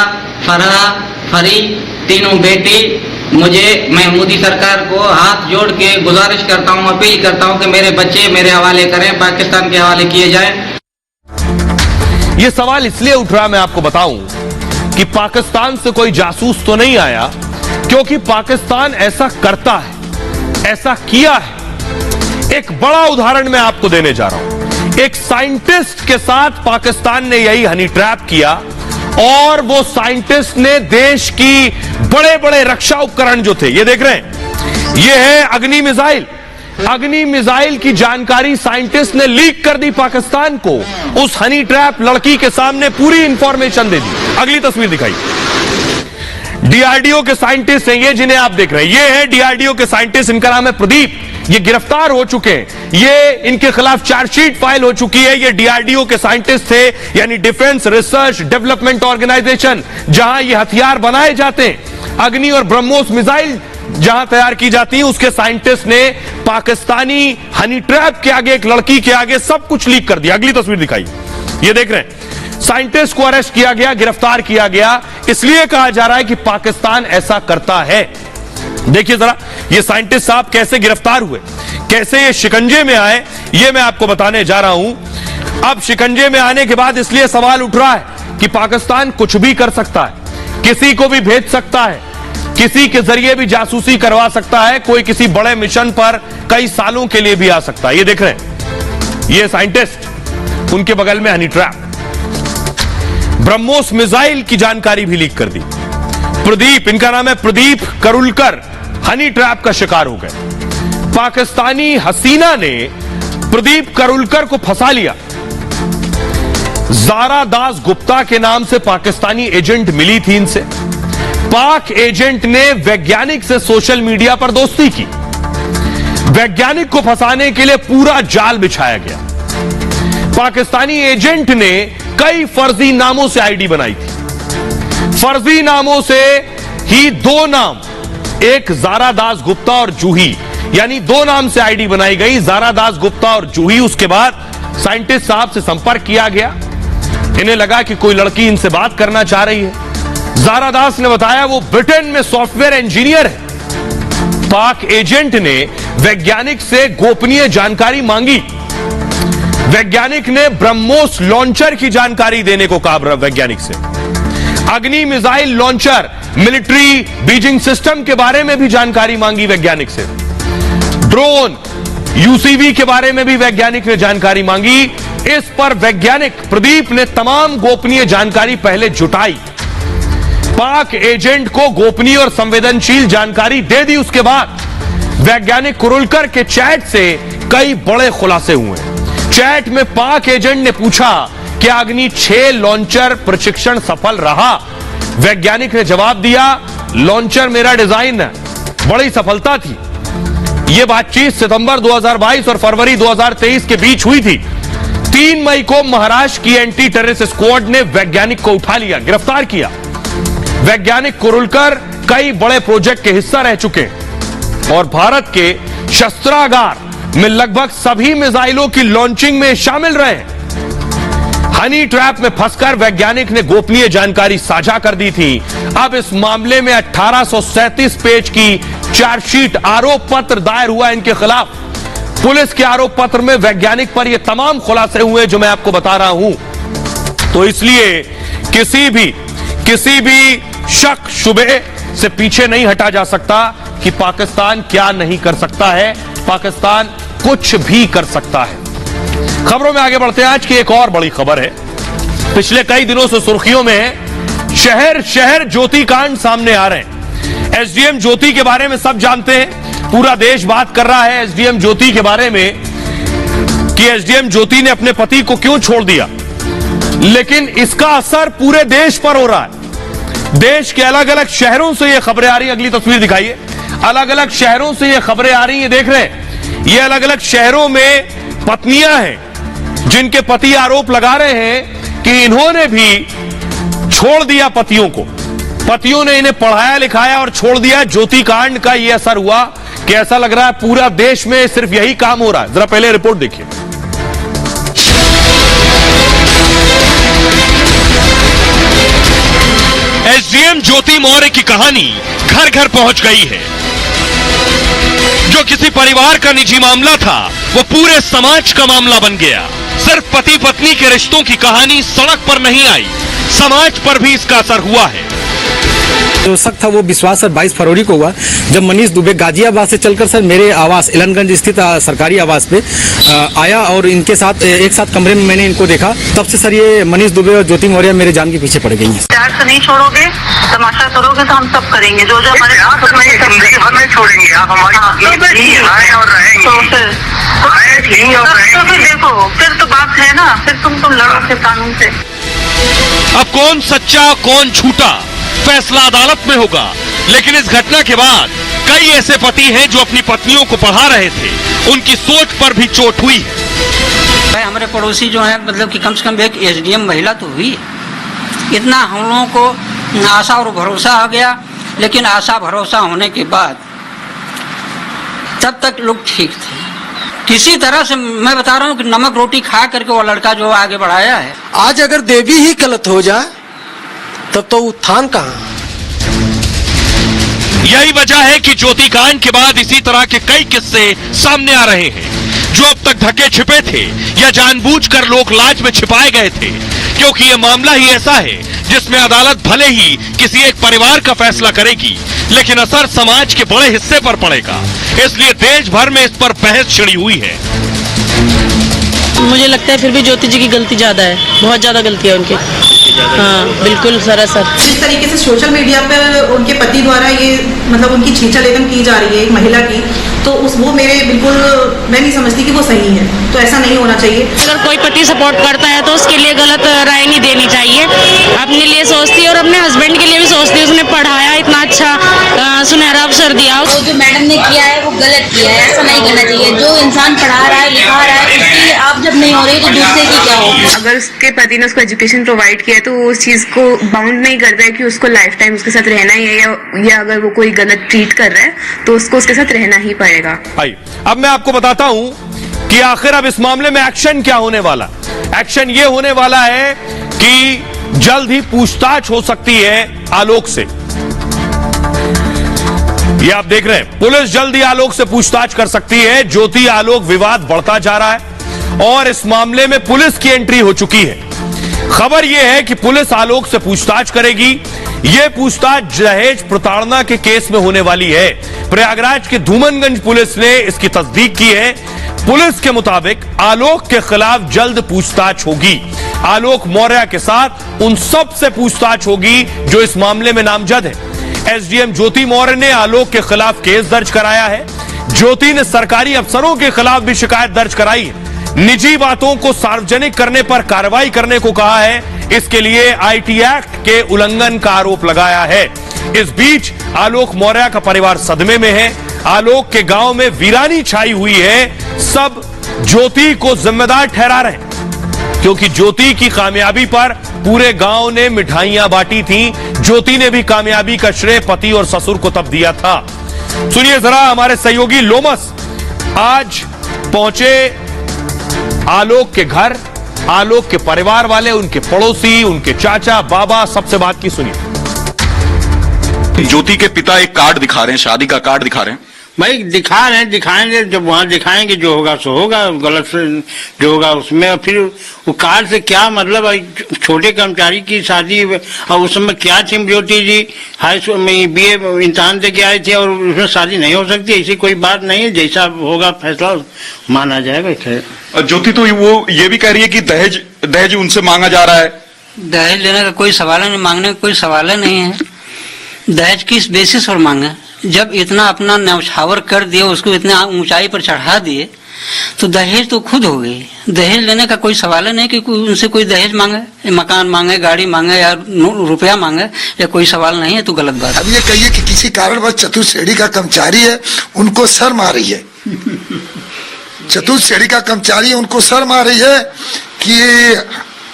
फरहा, फरी, तीनों बेटी। मैं मोदी सरकार को हाथ जोड़ के गुजारिश करता हूं, अपील करता हूं कि मेरे बच्चे मेरे हवाले करें, पाकिस्तान के हवाले किए जाएं। यह सवाल इसलिए उठ रहा, मैं आपको बताऊं कि पाकिस्तान से कोई जासूस तो नहीं आया, क्योंकि पाकिस्तान ऐसा करता है, ऐसा किया है। एक बड़ा उदाहरण मैं आपको देने जा रहा हूं। एक साइंटिस्ट के साथ पाकिस्तान ने यही हनी ट्रैप किया और वो साइंटिस्ट ने देश की बड़े बड़े रक्षा उपकरण जो थे, ये देख रहे हैं, ये है अग्नि मिसाइल। अग्नि मिसाइल की जानकारी साइंटिस्ट ने लीक कर दी पाकिस्तान को। उस हनी ट्रैप लड़की के सामने पूरी इंफॉर्मेशन दे दी। अगली तस्वीर दिखाई। डीआरडीओ के साइंटिस्ट हैं ये, जिन्हें आप देख रहे हैं, ये है डीआरडीओ के साइंटिस्ट। इनका नाम है प्रदीप। ये गिरफ्तार हो चुके हैं, ये इनके खिलाफ चार्जशीट फाइल हो चुकी है। ये डीआरडीओ के साइंटिस्ट थे, यानी डिफेंस रिसर्च डेवलपमेंट ऑर्गेनाइजेशन, जहां ये हथियार बनाए जाते हैं, अग्नि और ब्रह्मोस मिसाइल जहां तैयार की जाती है, उसके साइंटिस्ट ने पाकिस्तानी हनी ट्रैप के आगे, एक लड़की के आगे सब कुछ लीक कर दिया। अगली तस्वीर दिखाई, ये देख रहे हैं, साइंटिस्ट को अरेस्ट किया गया, गिरफ्तार किया गया। इसलिए कहा जा रहा है कि पाकिस्तान ऐसा करता है। देखिए जरा ये साइंटिस्ट साहब कैसे गिरफ्तार हुए, कैसे ये शिकंजे में आए, ये मैं आपको बताने जा रहा हूं। अब शिकंजे में आने के बाद इसलिए सवाल उठ रहा है कि पाकिस्तान कुछ भी कर सकता है, किसी को भी भेज सकता है, किसी के जरिए भी जासूसी करवा सकता है, कोई किसी बड़े मिशन पर कई सालों के लिए भी आ सकता है। ये देख रहे हैं ये साइंटिस्ट, उनके बगल में हनी ट्रैप। ब्रह्मोस मिसाइल की जानकारी भी लीक कर दी। प्रदीप, इनका नाम है प्रदीप करुलकर, हनी ट्रैप का शिकार हो गए। पाकिस्तानी हसीना ने प्रदीप करुलकर को फंसा लिया। जारा दास गुप्ता के नाम से पाकिस्तानी एजेंट मिली थी इनसे। पाक एजेंट ने वैज्ञानिक से सोशल मीडिया पर दोस्ती की। वैज्ञानिक को फंसाने के लिए पूरा जाल बिछाया गया। पाकिस्तानी एजेंट ने कई फर्जी नामों से आईडी बनाई थी। फर्जी नामों से ही दो नाम, एक जारा दास गुप्ता और जूही, यानी दो नाम से आईडी बनाई गई, जारा दास गुप्ता और जूही। उसके बाद साइंटिस्ट साहब से संपर्क किया गया। इन्हें लगा कि कोई लड़की इनसे बात करना चाह रही है। जारा दास ने बताया वो ब्रिटेन में सॉफ्टवेयर इंजीनियर है। पाक एजेंट ने वैज्ञानिक से गोपनीय जानकारी मांगी। वैज्ञानिक ने ब्रह्मोस लॉन्चर की जानकारी देने को कहा वैज्ञानिक से। अग्नि missile launcher, military Beijing system के बारे में भी जानकारी मांगी वैज्ञानिक से। ड्रोन, यूसीवी के बारे में भी वैज्ञानिक ने जानकारी मांगी। इस पर वैज्ञानिक प्रदीप ने तमाम गोपनीय जानकारी पहले जुटाई। पाक एजेंट को गोपनीय और संवेदनशील जानकारी दे दी। उसके बाद वैज्ञानिक कुरुलकर के चैट से कई बड़े खुलासे हुए। चैट में पाक एजेंट ने पूछा कि अग्नि 6 लॉन्चर प्रशिक्षण सफल रहा। वैज्ञानिक ने जवाब दिया, लॉन्चर मेरा डिजाइन है, बड़ी सफलता थी। यह बातचीत सितंबर 2022 और फरवरी 2023 के बीच हुई थी। 3 मई को महाराष्ट्र की एंटी टेररिस्ट स्क्वाड ने वैज्ञानिक को उठा लिया, गिरफ्तार किया। वैज्ञानिक कुरुलकर कई बड़े प्रोजेक्ट के हिस्सा रह चुके हैं और भारत के शस्त्रागार में लगभग सभी मिसाइलों की लॉन्चिंग में शामिल रहे हैं। हनी ट्रैप में फंसकर वैज्ञानिक ने गोपनीय जानकारी साझा कर दी थी। अब इस मामले में 1837 पेज की चार्जशीट, आरोप पत्र दायर हुआ इनके खिलाफ। पुलिस के आरोप पत्र में वैज्ञानिक पर यह तमाम खुलासे हुए जो मैं आपको बता रहा हूं। तो इसलिए किसी भी शक शुबे से पीछे नहीं हटा जा सकता कि पाकिस्तान क्या नहीं कर सकता है। पाकिस्तान कुछ भी कर सकता है। खबरों में आगे बढ़ते हैं। आज की एक और बड़ी खबर है, पिछले कई दिनों से सुर्खियों में है। शहर शहर ज्योति कांड सामने आ रहे हैं। एसडीएम ज्योति के बारे में सब जानते हैं, पूरा देश बात कर रहा है एसडीएम ज्योति के बारे में कि एसडीएम ज्योति ने अपने पति को क्यों छोड़ दिया। लेकिन इसका असर पूरे देश पर हो रहा है। देश के अलग अलग शहरों से ये खबरें आ रही हैं। अगली तस्वीर दिखाइए। अलग अलग शहरों से ये खबरें आ रही हैं, देख रहे हैं। ये अलग अलग शहरों में पत्नियां हैं जिनके पति आरोप लगा रहे हैं कि इन्होंने भी छोड़ दिया पतियों को। पतियों ने इन्हें पढ़ाया लिखाया और छोड़ दिया। ज्योति कांड का यह असर हुआ कि ऐसा लग रहा है पूरा देश में सिर्फ यही काम हो रहा है। जरा पहले रिपोर्ट देखिए। एसडीएम ज्योति मौर्य की कहानी घर घर पहुंच गई है। जो किसी परिवार का निजी मामला था वो पूरे समाज का मामला बन गया। सिर्फ पति पत्नी के रिश्तों की कहानी सड़क पर नहीं आई, समाज पर भी इसका असर हुआ है। जो शक था वो विश्वास सर 22 फरवरी को हुआ, जब मनीष दुबे गाजियाबाद से चलकर सर मेरे आवास इलनगंज स्थित सरकारी आवास पे आया और इनके साथ एक साथ कमरे में मैंने इनको देखा। तब से सर ये मनीष दुबे और ज्योति मौर्य मेरे जान के पीछे पड़ गई हैं। प्यार से नहीं छोड़ोगे, तमाशा करोगे तो हम सब करेंगे। जो जो हमारे नहीं छोड़ेंगे आप हमारी। तो फिर देखो, फिर तो बात है ना, फिर तुम लड़ो फिर कानून से। अब कौन सच्चा कौन झूठा फैसला अदालत में होगा। लेकिन इस घटना के बाद कई ऐसे पति हैं जो अपनी पत्नियों को पढ़ा रहे थे, उनकी सोच पर भी चोट हुई है। हमारे पड़ोसी जो है, मतलब कि कम से कम एक एसडीएम महिला तो हुई है। इतना हम लोगों को आशा और भरोसा आ गया, लेकिन आशा भरोसा होने के बाद तब तक लोग ठीक थे। किसी तरह से मैं बता रहा हूँ कि नमक रोटी खा करके वो लड़का जो आगे बढ़ाया है। आज अगर देवी ही गलत हो जाए तब तो उत्थान कहाँ। यही वजह है कि ज्योति कांड के बाद इसी तरह के कई किस्से सामने आ रहे हैं जो अब तक ढके छिपे थे या जानबूझकर लोक लाज में छिपाए गए थे, क्योंकि यह मामला ही ऐसा है जिसमें अदालत भले ही किसी एक परिवार का फैसला करेगी, लेकिन असर समाज के बड़े हिस्से पर पड़ेगा। इसलिए देश भर में इस पर बहस छिड़ी हुई है। मुझे लगता है फिर भी ज्योति जी की गलती ज्यादा है, बहुत ज्यादा गलती है उनकी। हाँ बिल्कुल सरासर। जिस तरीके से सोशल मीडिया पर उनके पति द्वारा ये मतलब उनकी छींचा-लेदन की जा रही है एक महिला की, तो वो मेरे बिल्कुल मैं नहीं समझती कि वो सही है, तो ऐसा नहीं होना चाहिए। अगर कोई पति सपोर्ट करता है तो उसके लिए गलत राय नहीं देनी चाहिए। अपने लिए सोचती है और अपने हस्बैंड के लिए भी सोचती है। उसने पढ़ाया, इतना अच्छा सुनहरा अवसर दिया। वो जो मैडम ने किया है वो गलत किया है, ऐसा नहीं करना चाहिए। जो इंसान पढ़ा रहा है, लिखा रहा है, उसकी आप जब नहीं हो रही तो दूसरे की क्या होगी। अगर उसके पति ने उसको एजुकेशन प्रोवाइड किया है तो वो उस चीज को बाउंड नहीं करता है कि उसको लाइफ टाइम उसके साथ रहना ही है, या अगर वो कोई गलत ट्रीट कर रहा है तो उसको उसके साथ रहना ही पड़ेगा। अब मैं आपको बताता हूं कि आखिर अब इस मामले में एक्शन क्या होने वाला। एक्शन ये होने वाला है कि जल्द ही पूछताछ हो सकती है आलोक से। ये आप देख रहे हैं, पुलिस जल्द ही आलोक से पूछताछ कर सकती है। ज्योति आलोक विवाद बढ़ता जा रहा है और इस मामले में पुलिस की एंट्री हो चुकी है। खबर यह है कि पुलिस आलोक से पूछताछ करेगी। यह पूछताछ दहेज प्रताड़ना के केस में होने वाली है। प्रयागराज के धूमनगंज पुलिस ने इसकी तस्दीक की है। पुलिस के मुताबिक आलोक के खिलाफ जल्द पूछताछ होगी। आलोक मौर्य के साथ उन सब से पूछताछ होगी जो इस मामले में नामजद है। एसडीएम ज्योति मौर्य ने आलोक के खिलाफ केस दर्ज कराया है। ज्योति ने सरकारी अफसरों के खिलाफ भी शिकायत दर्ज कराई है। निजी बातों को सार्वजनिक करने पर कार्रवाई करने को कहा है। इसके लिए आईटी एक्ट के उल्लंघन का आरोप लगाया है। इस बीच आलोक मौर्य का परिवार सदमे में है। आलोक के गांव में वीरानी छाई हुई है। सब ज्योति को जिम्मेदार ठहरा रहे हैं, क्योंकि ज्योति की कामयाबी पर पूरे गांव ने मिठाइयां बांटी थी। ज्योति ने भी कामयाबी का श्रेय पति और ससुर को तब दिया था। सुनिए जरा, हमारे सहयोगी लोमस आज पहुंचे आलोक के घर। आलोक के परिवार वाले, उनके पड़ोसी, उनके चाचा, बाबा, सबसे बात की। सुनिए। ज्योति के पिता एक कार्ड दिखा रहे हैं, शादी का कार्ड दिखा रहे हैं। भाई दिखा रहे हैं, दिखाएंगे, जब वहां दिखाएंगे जो होगा सो होगा, गलत से जो होगा उसमें। और फिर वो कार्ड से क्या मतलब, छोटे कर्मचारी की शादी, और उस समय क्या थी, ज्योति जी हाई स्कूल में बीए इम्तिहान दे के आए थे और उसमें शादी नहीं हो सकती, ऐसी कोई बात नहीं है। जैसा होगा फैसला माना जाएगा। और ज्योति तो वो ये भी कह रही है कि दहेज उनसे मांगा जा रहा है। दहेज लेने का कोई सवाल नहीं, मांगने का कोई सवाल नहीं है। दहेज किस बेसिस पर मांगे? जब इतना अपना न्यौछावर कर दिए, उसको इतना ऊंचाई पर चढ़ा दिए, तो दहेज तो खुद हो गई। दहेज लेने का कोई सवाल नहीं कि उनसे कोई दहेज मांगे, मकान मांगे, गाड़ी मांगे या रुपया मांगे, या कोई सवाल नहीं है, तो गलत बात है। अब ये कहिए कि किसी कारणवश चतुर्थ श्रेणी का कर्मचारी है, उनको शर्म आ रही है। चतुर्थ श्रेणी का कर्मचारी उनको शर्म आ रही है कि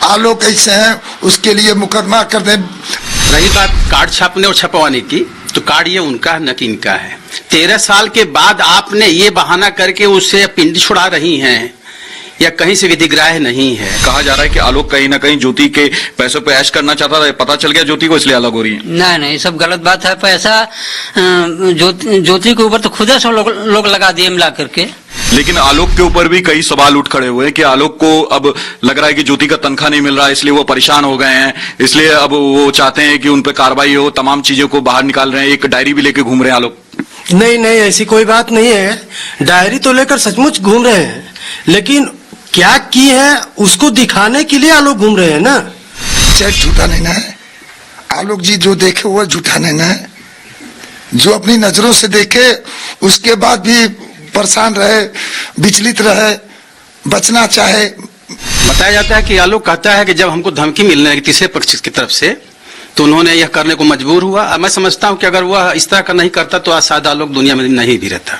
आलोक ऐसे हैं, उसके लिए मुकदमा कर दें। रही बात कार्ड छापने और छपवाने की, तो कार्ड ये उनका न कि इनका है। 13 साल के बाद आपने ये बहाना करके उससे पिंड छुड़ा रही हैं, या कहीं से विधिग्राह्य नहीं है। कहा जा रहा है कि आलोक कहीं ना कहीं ज्योति के पैसों पे ऐश करना चाहता था, पता चल गया ज्योति को, इसलिए अलग हो रही है। नहीं, सब गलत बात है। पैसा ज्योति के ऊपर तो खुद से लोग लगा दिए मिला करके। लेकिन आलोक के ऊपर भी कई सवाल उठ खड़े हुए कि आलोक को अब लग रहा है कि ज्योति का तनख्वाह नहीं मिल रहा है, इसलिए वो परेशान हो गए हैं। इसलिए अब वो चाहते हैं कि उन पर कार्रवाई हो, तमाम चीजों को बाहर निकाल रहे हैं। एक डायरी भी लेके घूम रहे हैं आलोक। नहीं, ऐसी कोई बात नहीं है। डायरी तो लेकर सचमुच घूम रहे हैं, लेकिन क्या की है उसको दिखाने के लिए आलोक घूम रहे हैं ना। चाहे झूठा नहीं ना है, आलोक जी जो देखे वो झूठा नहीं ना है। जो अपनी नजरों से देखे उसके बाद भी परेशान रहे, विचलित रहे, बचना चाहे। बताया जाता है कि आलोक कहता है कि जब हमको धमकी मिलने लगी तीसरे पक्ष की तरफ से, तो उन्होंने यह करने को मजबूर हुआ। मैं समझता हूं कि अगर वह इस तरह का नहीं करता तो आज शायद आलोक दुनिया में नहीं भी रहता।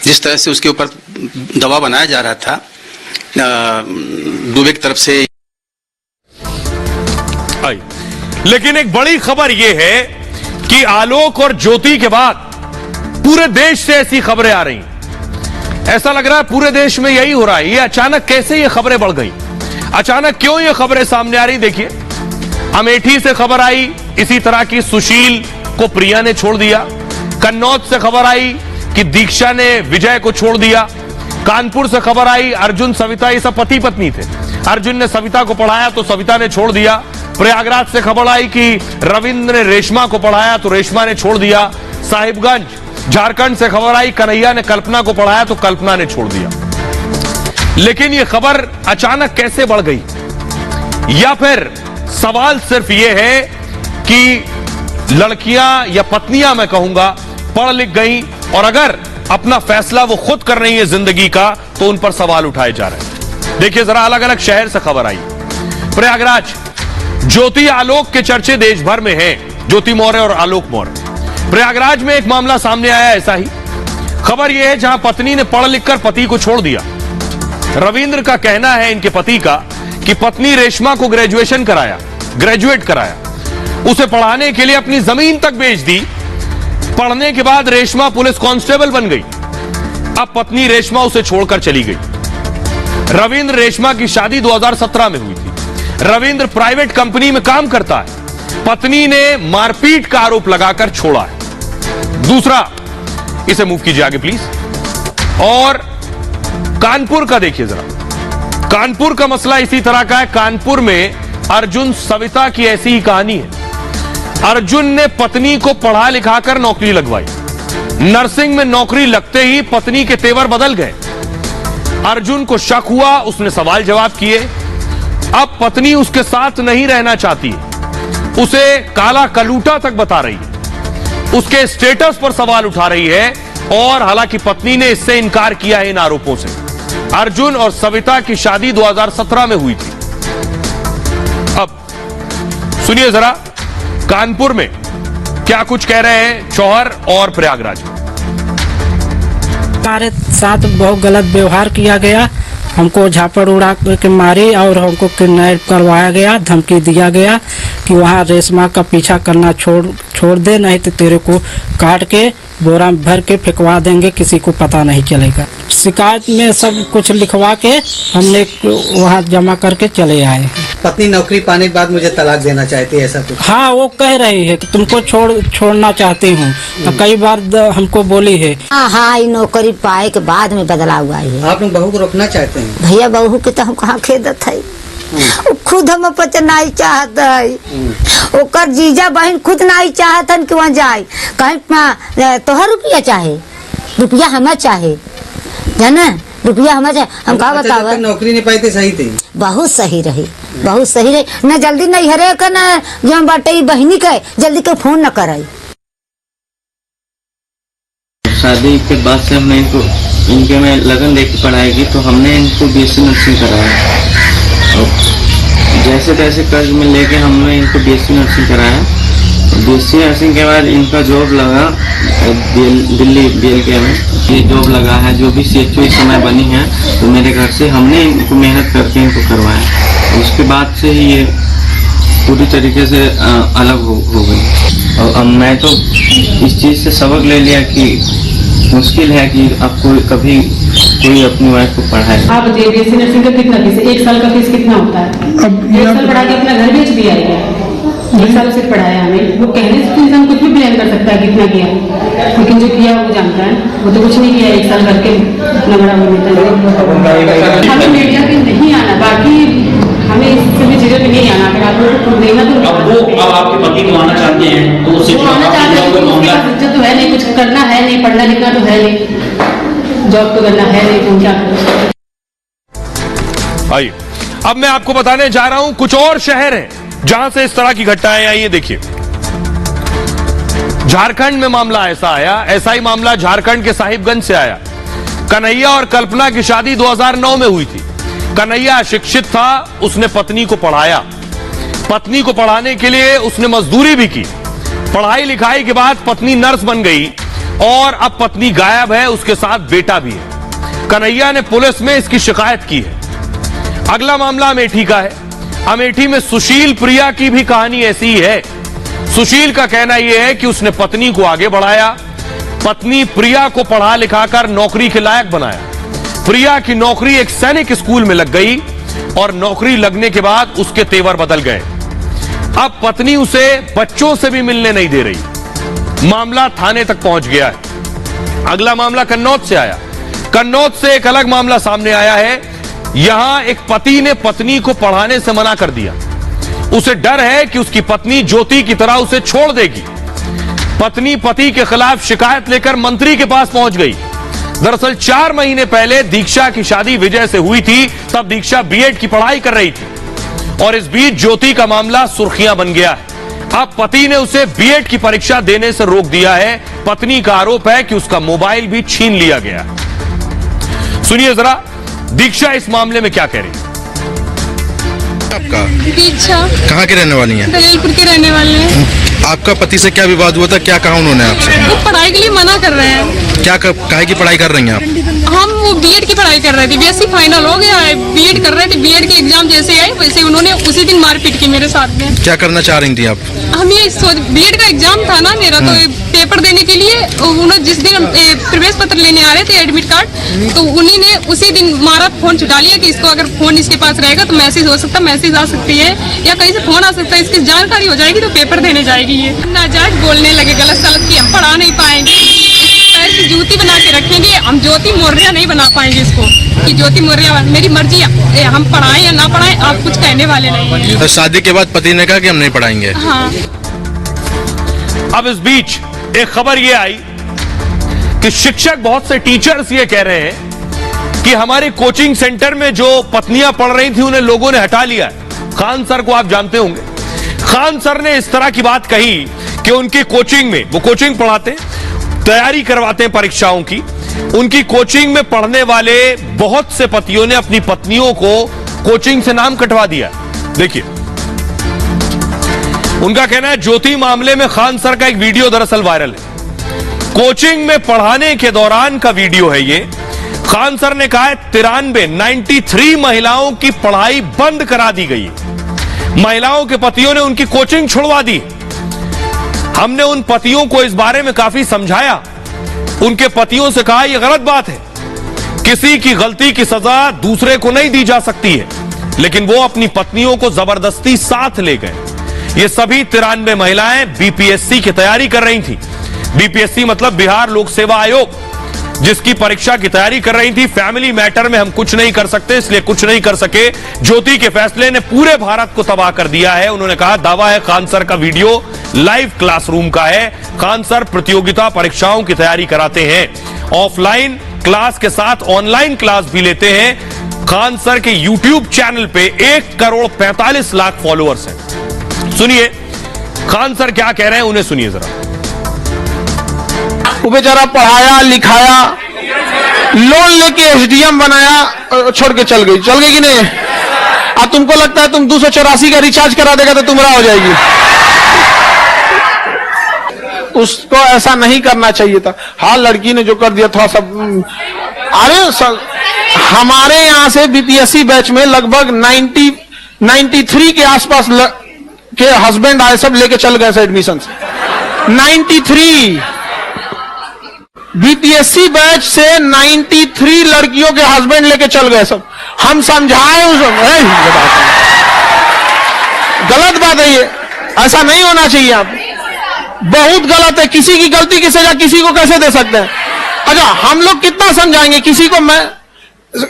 जिस तरह से उसके ऊपर दबाव बनाया जा रहा था दुबे की तरफ से। लेकिन एक बड़ी खबर यह है कि आलोक और ज्योति के बाद पूरे देश से ऐसी खबरें आ रही हैं। ऐसा लग रहा है पूरे देश में यही हो रहा है। ये अचानक कैसे ये खबरें बढ़ गई, अचानक क्यों ये खबरें सामने आ रही? देखिए, अमेठी से खबर आई, इसी तरह की सुशील को प्रिया ने छोड़ दिया। कन्नौज से खबर आई कि दीक्षा ने विजय को छोड़ दिया। कानपुर से खबर आई अर्जुन सविता ये सब पति पत्नी थे, अर्जुन ने सविता को पढ़ाया तो सविता ने छोड़ दिया। प्रयागराज से खबर आई कि रविंद्र ने रेशमा को पढ़ाया तो रेशमा ने छोड़ दिया। साहिबगंज झारखंड से खबर आई कन्हैया ने कल्पना को पढ़ाया तो कल्पना ने छोड़ दिया। लेकिन यह खबर अचानक कैसे बढ़ गई, या फिर सवाल सिर्फ यह है कि लड़कियां या पत्नियां मैं कहूंगा पढ़ लिख गई और अगर अपना फैसला वो खुद कर रही है जिंदगी का तो उन पर सवाल उठाए जा रहे हैं। देखिए जरा अलग अलग शहर से खबर आई। प्रयागराज ज्योति आलोक के चर्चे देश भर में हैं, ज्योति मौर्य और आलोक मौर्य। प्रयागराज में एक मामला सामने आया ऐसा ही। खबर यह है जहां पत्नी ने पढ़ लिखकर पति को छोड़ दिया। रविंद्र का कहना है इनके पति का कि पत्नी रेशमा को ग्रेजुएट कराया, उसे पढ़ाने के लिए अपनी जमीन तक बेच दी। पढ़ने के बाद रेशमा पुलिस कांस्टेबल बन गई। अब पत्नी रेशमा उसे छोड़कर चली गई। रविंद्र रेशमा की शादी 2017 में हुई थी। रविंद्र प्राइवेट कंपनी में काम करता है। पत्नी ने मारपीट का आरोप लगाकर छोड़ा है। दूसरा, इसे मूव कीजिए आगे प्लीज। और कानपुर का देखिए जरा, कानपुर का मसला इसी तरह का है। कानपुर में अर्जुन सविता की ऐसी ही कहानी है। अर्जुन ने पत्नी को पढ़ा लिखाकर नौकरी लगवाई। नर्सिंग में नौकरी लगते ही पत्नी के तेवर बदल गए। अर्जुन को शक हुआ, उसने सवाल जवाब किए। अब पत्नी उसके साथ नहीं रहना चाहती है, उसे काला कलूटा तक बता रही है, उसके स्टेटस पर सवाल उठा रही है और हालांकि पत्नी ने इससे इनकार किया है इन आरोपों से। अर्जुन और सविता की शादी 2017 में हुई थी। अब सुनिए जरा कानपुर में क्या कुछ कह रहे हैं शौहर और प्रयागराज में। हमारे साथ बहुत गलत व्यवहार किया गया, हमको झापड़ उड़ा के मारे और हमको किडनैप करवाया गया, धमकी दिया गया कि वहाँ रेशमा का पीछा करना छोड़ दे, नहीं तो तेरे को काट के बोरा में भर के फेंकवा देंगे, किसी को पता नहीं चलेगा। शिकायत में सब कुछ लिखवा के हमने वहाँ जमा करके चले आए। पत्नी नौकरी पाने के बाद मुझे तलाक देना चाहती है, ऐसा कुछ? हाँ, वो कह रही है कि तुमको छोड़ना चाहती हूँ। कई बार हमको बोली है। हाँ, नौकरी पाए के बाद में बदलाव हुआ है। आप लोग बहू को रोकना चाहते हैं? भैया बहू के तो हम कहाँ खेदत है, खुद हम पता नहीं चाहत है। ओकर जीजा बहन खुद नहीं चाहत कि वहाँ जाए। कहीं तोहर रुपया चाहे, रुपया हमें चाहे, जाना रुपया हमें चाहे। हम कहा बतावा, नौकरी नहीं पाई थी, सही थी, बहुत सही रही, बहुत सही रही। न जल्दी नहीं हरे का न जहाँ बाटे बहनी के जल्दी के फोन न करे। शादी के बाद से हमने इनके में लगन लेके पढ़ाई की तो हमने इनको बीएससी नर्सिंग कराया और जैसे तैसे कर्ज में लेके हमने इनको बीएससी नर्सिंग कराया। बीएससी नर्सिंग के बाद इनका जॉब लगा दिल्ली BLK में, ये जॉब लगा है। जो भी CHO इस समय बनी है तो मेरे घर से हमने इनको मेहनत करके इनको करवाया। उसके बाद से ही ये पूरी तरीके से अलग हो गई। और अब मैं तो इस चीज़ से सबक ले लिया कि मुश्किल है कि आपको कभी कोई अपनी वाइफ को पढ़ाए। आप बीएससी नर्सिंग का कितना फीस, एक साल का फीस कितना होता है? अब 1 साल पढ़ा के अपना घर बेच दिया है। 1 साल से पढ़ाया हमें, वो कहने से तो इंसान कुछ भी प्लान कर सकता है कितना किया, लेकिन जो किया वो जानता है। वो तो कुछ नहीं किया, 1 साल करके अपना बड़ा वो नेता। हमें मीडिया पे नहीं आना, बाकी हमें इस सभी चीजों पे नहीं आना। अगर आप लोगों को देना तो अब आपके पति को आना चाहते हैं तो उससे आना चाहते हैं तो है नहीं, कुछ करना है नहीं, पढ़ना लिखना तो है नहीं, जॉब तो करना है नहीं, तो क्या करें। आइए अब मैं आपको बताने जा रहा हूं कुछ और शहर हैं जहां से इस तरह की घटनाएं आई है। देखिए झारखंड में मामला ऐसा आया, ऐसा ही मामला झारखंड के साहिबगंज से आया। कन्हैया और कल्पना की शादी 2009 में हुई थी। कन्हैया शिक्षित था, उसने पत्नी को पढ़ाया। पत्नी को पढ़ाने के लिए उसने मजदूरी भी की। पढ़ाई लिखाई के बाद पत्नी नर्स बन गई और अब पत्नी गायब है, उसके साथ बेटा भी है। कन्हैया ने पुलिस में इसकी शिकायत की है। अगला मामला अमेठी का है। अमेठी में सुशील प्रिया की भी कहानी ऐसी ही है। सुशील का कहना यह है कि उसने पत्नी को आगे बढ़ाया, पत्नी प्रिया को पढ़ा लिखाकर नौकरी के लायक बनाया। प्रिया की नौकरी एक सैनिक स्कूल में लग गई और नौकरी लगने के बाद उसके तेवर बदल गए। अब पत्नी उसे बच्चों से भी मिलने नहीं दे रही। मामला थाने तक पहुंच गया है। अगला मामला कन्नौज से आया। कन्नौज से एक अलग मामला सामने आया है। यहां एक पति ने पत्नी को पढ़ाने से मना कर दिया। उसे डर है कि उसकी पत्नी ज्योति की तरह उसे छोड़ देगी। पत्नी पति के खिलाफ शिकायत लेकर मंत्री के पास पहुंच गई। दरअसल 4 महीने पहले दीक्षा की शादी विजय से हुई थी। तब दीक्षा बीएड की पढ़ाई कर रही थी और इस बीच ज्योति का मामला सुर्खियां बन गया है। अब पति ने उसे बीएड की परीक्षा देने से रोक दिया है। पत्नी का आरोप है कि उसका मोबाइल भी छीन लिया गया। सुनिए जरा दीक्षा इस मामले में क्या कह रही है। आपका दीक्षा कहाँ के रहने वाली हैं? दलेलपुर के रहने वाले हैं। आपका पति से क्या विवाद हुआ था? क्या कहा उन्होंने आपसे? वो पढ़ाई के लिए मना कर रहे हैं। क्या काहे की पढ़ाई कर रही हैं आप? हम वो बीएड की पढ़ाई कर रहे थे। बीएससी फाइनल हो गया है। बीएड कर रहे थे। बीएड के एग्जाम जैसे आए वैसे उन्होंने उसी दिन मारपीट की मेरे साथ में। क्या करना चाह रही थी आप? हम ये बीएड का एग्जाम था ना मेरा, तो पेपर देने के लिए उन्होंने जिस दिन प्रवेश पत्र लेने आ रहे थे एडमिट कार्ड, तो उन्हीं ने उसी दिन मारा, फोन छुटा लिया कि इसको अगर फोन इसके पास रहेगा तो मैसेज हो सकता, मैसेज आ सकती है या कहीं से फोन आ सकता है, इसकी जानकारी हो जाएगी तो पेपर देने जाएगी। ये नाजायज बोलने लगे गलत सलत की हम पढ़ा नहीं पाएंगे, पैर की जूती बना के रखेंगे, हम ज्योति मौर्य नहीं बना पाएंगे इसको कि ज्योति मौर्य मेरी मर्जी, हम पढ़ाएं या ना पढ़ाएं आप कुछ कहने वाले नहीं है। तो शादी के बाद पति ने कहा कि हम नहीं पढ़ाएंगे। हाँ। अब इस बीच एक खबर ये आई कि शिक्षक, बहुत से टीचर्स ये कह रहे हैं कि हमारे कोचिंग सेंटर में जो पत्नियां पढ़ रही थी उन्हें लोगों ने हटा लिया है। खान सर को आप जानते होंगे। खान सर ने इस तरह की बात कही कि उनकी कोचिंग में, वो कोचिंग पढ़ाते हैं, तैयारी करवाते हैं परीक्षाओं की, उनकी कोचिंग में पढ़ने वाले बहुत से पतियों ने अपनी पत्नियों को कोचिंग से नाम कटवा दिया। देखिए उनका कहना है ज्योति मामले में खान सर का एक वीडियो दरअसल वायरल है। कोचिंग में पढ़ाने के दौरान का वीडियो है ये। खान सर ने कहा है 93 महिलाओं की पढ़ाई बंद करा दी गई है। महिलाओं के पतियों ने उनकी कोचिंग छुड़वा दी। हमने उन पतियों को इस बारे में काफी समझाया। उनके पतियों से कहा यह गलत बात है, किसी की गलती की सजा दूसरे को नहीं दी जा सकती है, लेकिन वो अपनी पत्नियों को जबरदस्ती साथ ले गए। ये सभी 93 महिलाएं बीपीएससी की तैयारी कर रही थी। बीपीएससी मतलब बिहार लोक सेवा आयोग, जिसकी परीक्षा की तैयारी कर रही थी। फैमिली मैटर में हम कुछ नहीं कर सकते, इसलिए कुछ नहीं कर सके। ज्योति के फैसले ने पूरे भारत को तबाह कर दिया है। उन्होंने कहा दावा है खान सर का वीडियो लाइव क्लासरूम का है। खान सर प्रतियोगिता परीक्षाओं की तैयारी कराते हैं, ऑफलाइन क्लास के साथ ऑनलाइन क्लास भी लेते हैं। खान सर के यूट्यूब चैनल पे 1,45,00,000 फॉलोअर्स हैं। सुनिए खान सर क्या कह रहे हैं, उन्हें सुनिए जरा। वो बेचारा पढ़ाया लिखाया, लोन लेके एसडीएम बनाया, छोड़ के चल गई कि नहीं? अब तुमको लगता है तुम 284 का रिचार्ज करा देगा तो तुम्हारा हो जाएगी? उसको ऐसा नहीं करना चाहिए था। हाँ लड़की ने जो कर दिया थोड़ा सा, अरे हमारे यहाँ से बीपीएससी बैच में लगभग 93 के आसपास के हस्बैंड आए, सब लेके चल गए एडमिशन। 93 बीपीएससी बैच से 93 लड़कियों के हस्बैंड लेके चल गए सब। हम समझाए उसको, गलत बात है ये, ऐसा नहीं होना चाहिए। आप बहुत गलत है। किसी की गलती की सजा किसी को कैसे दे सकते हैं? अच्छा हम लोग कितना समझाएंगे किसी को? मैं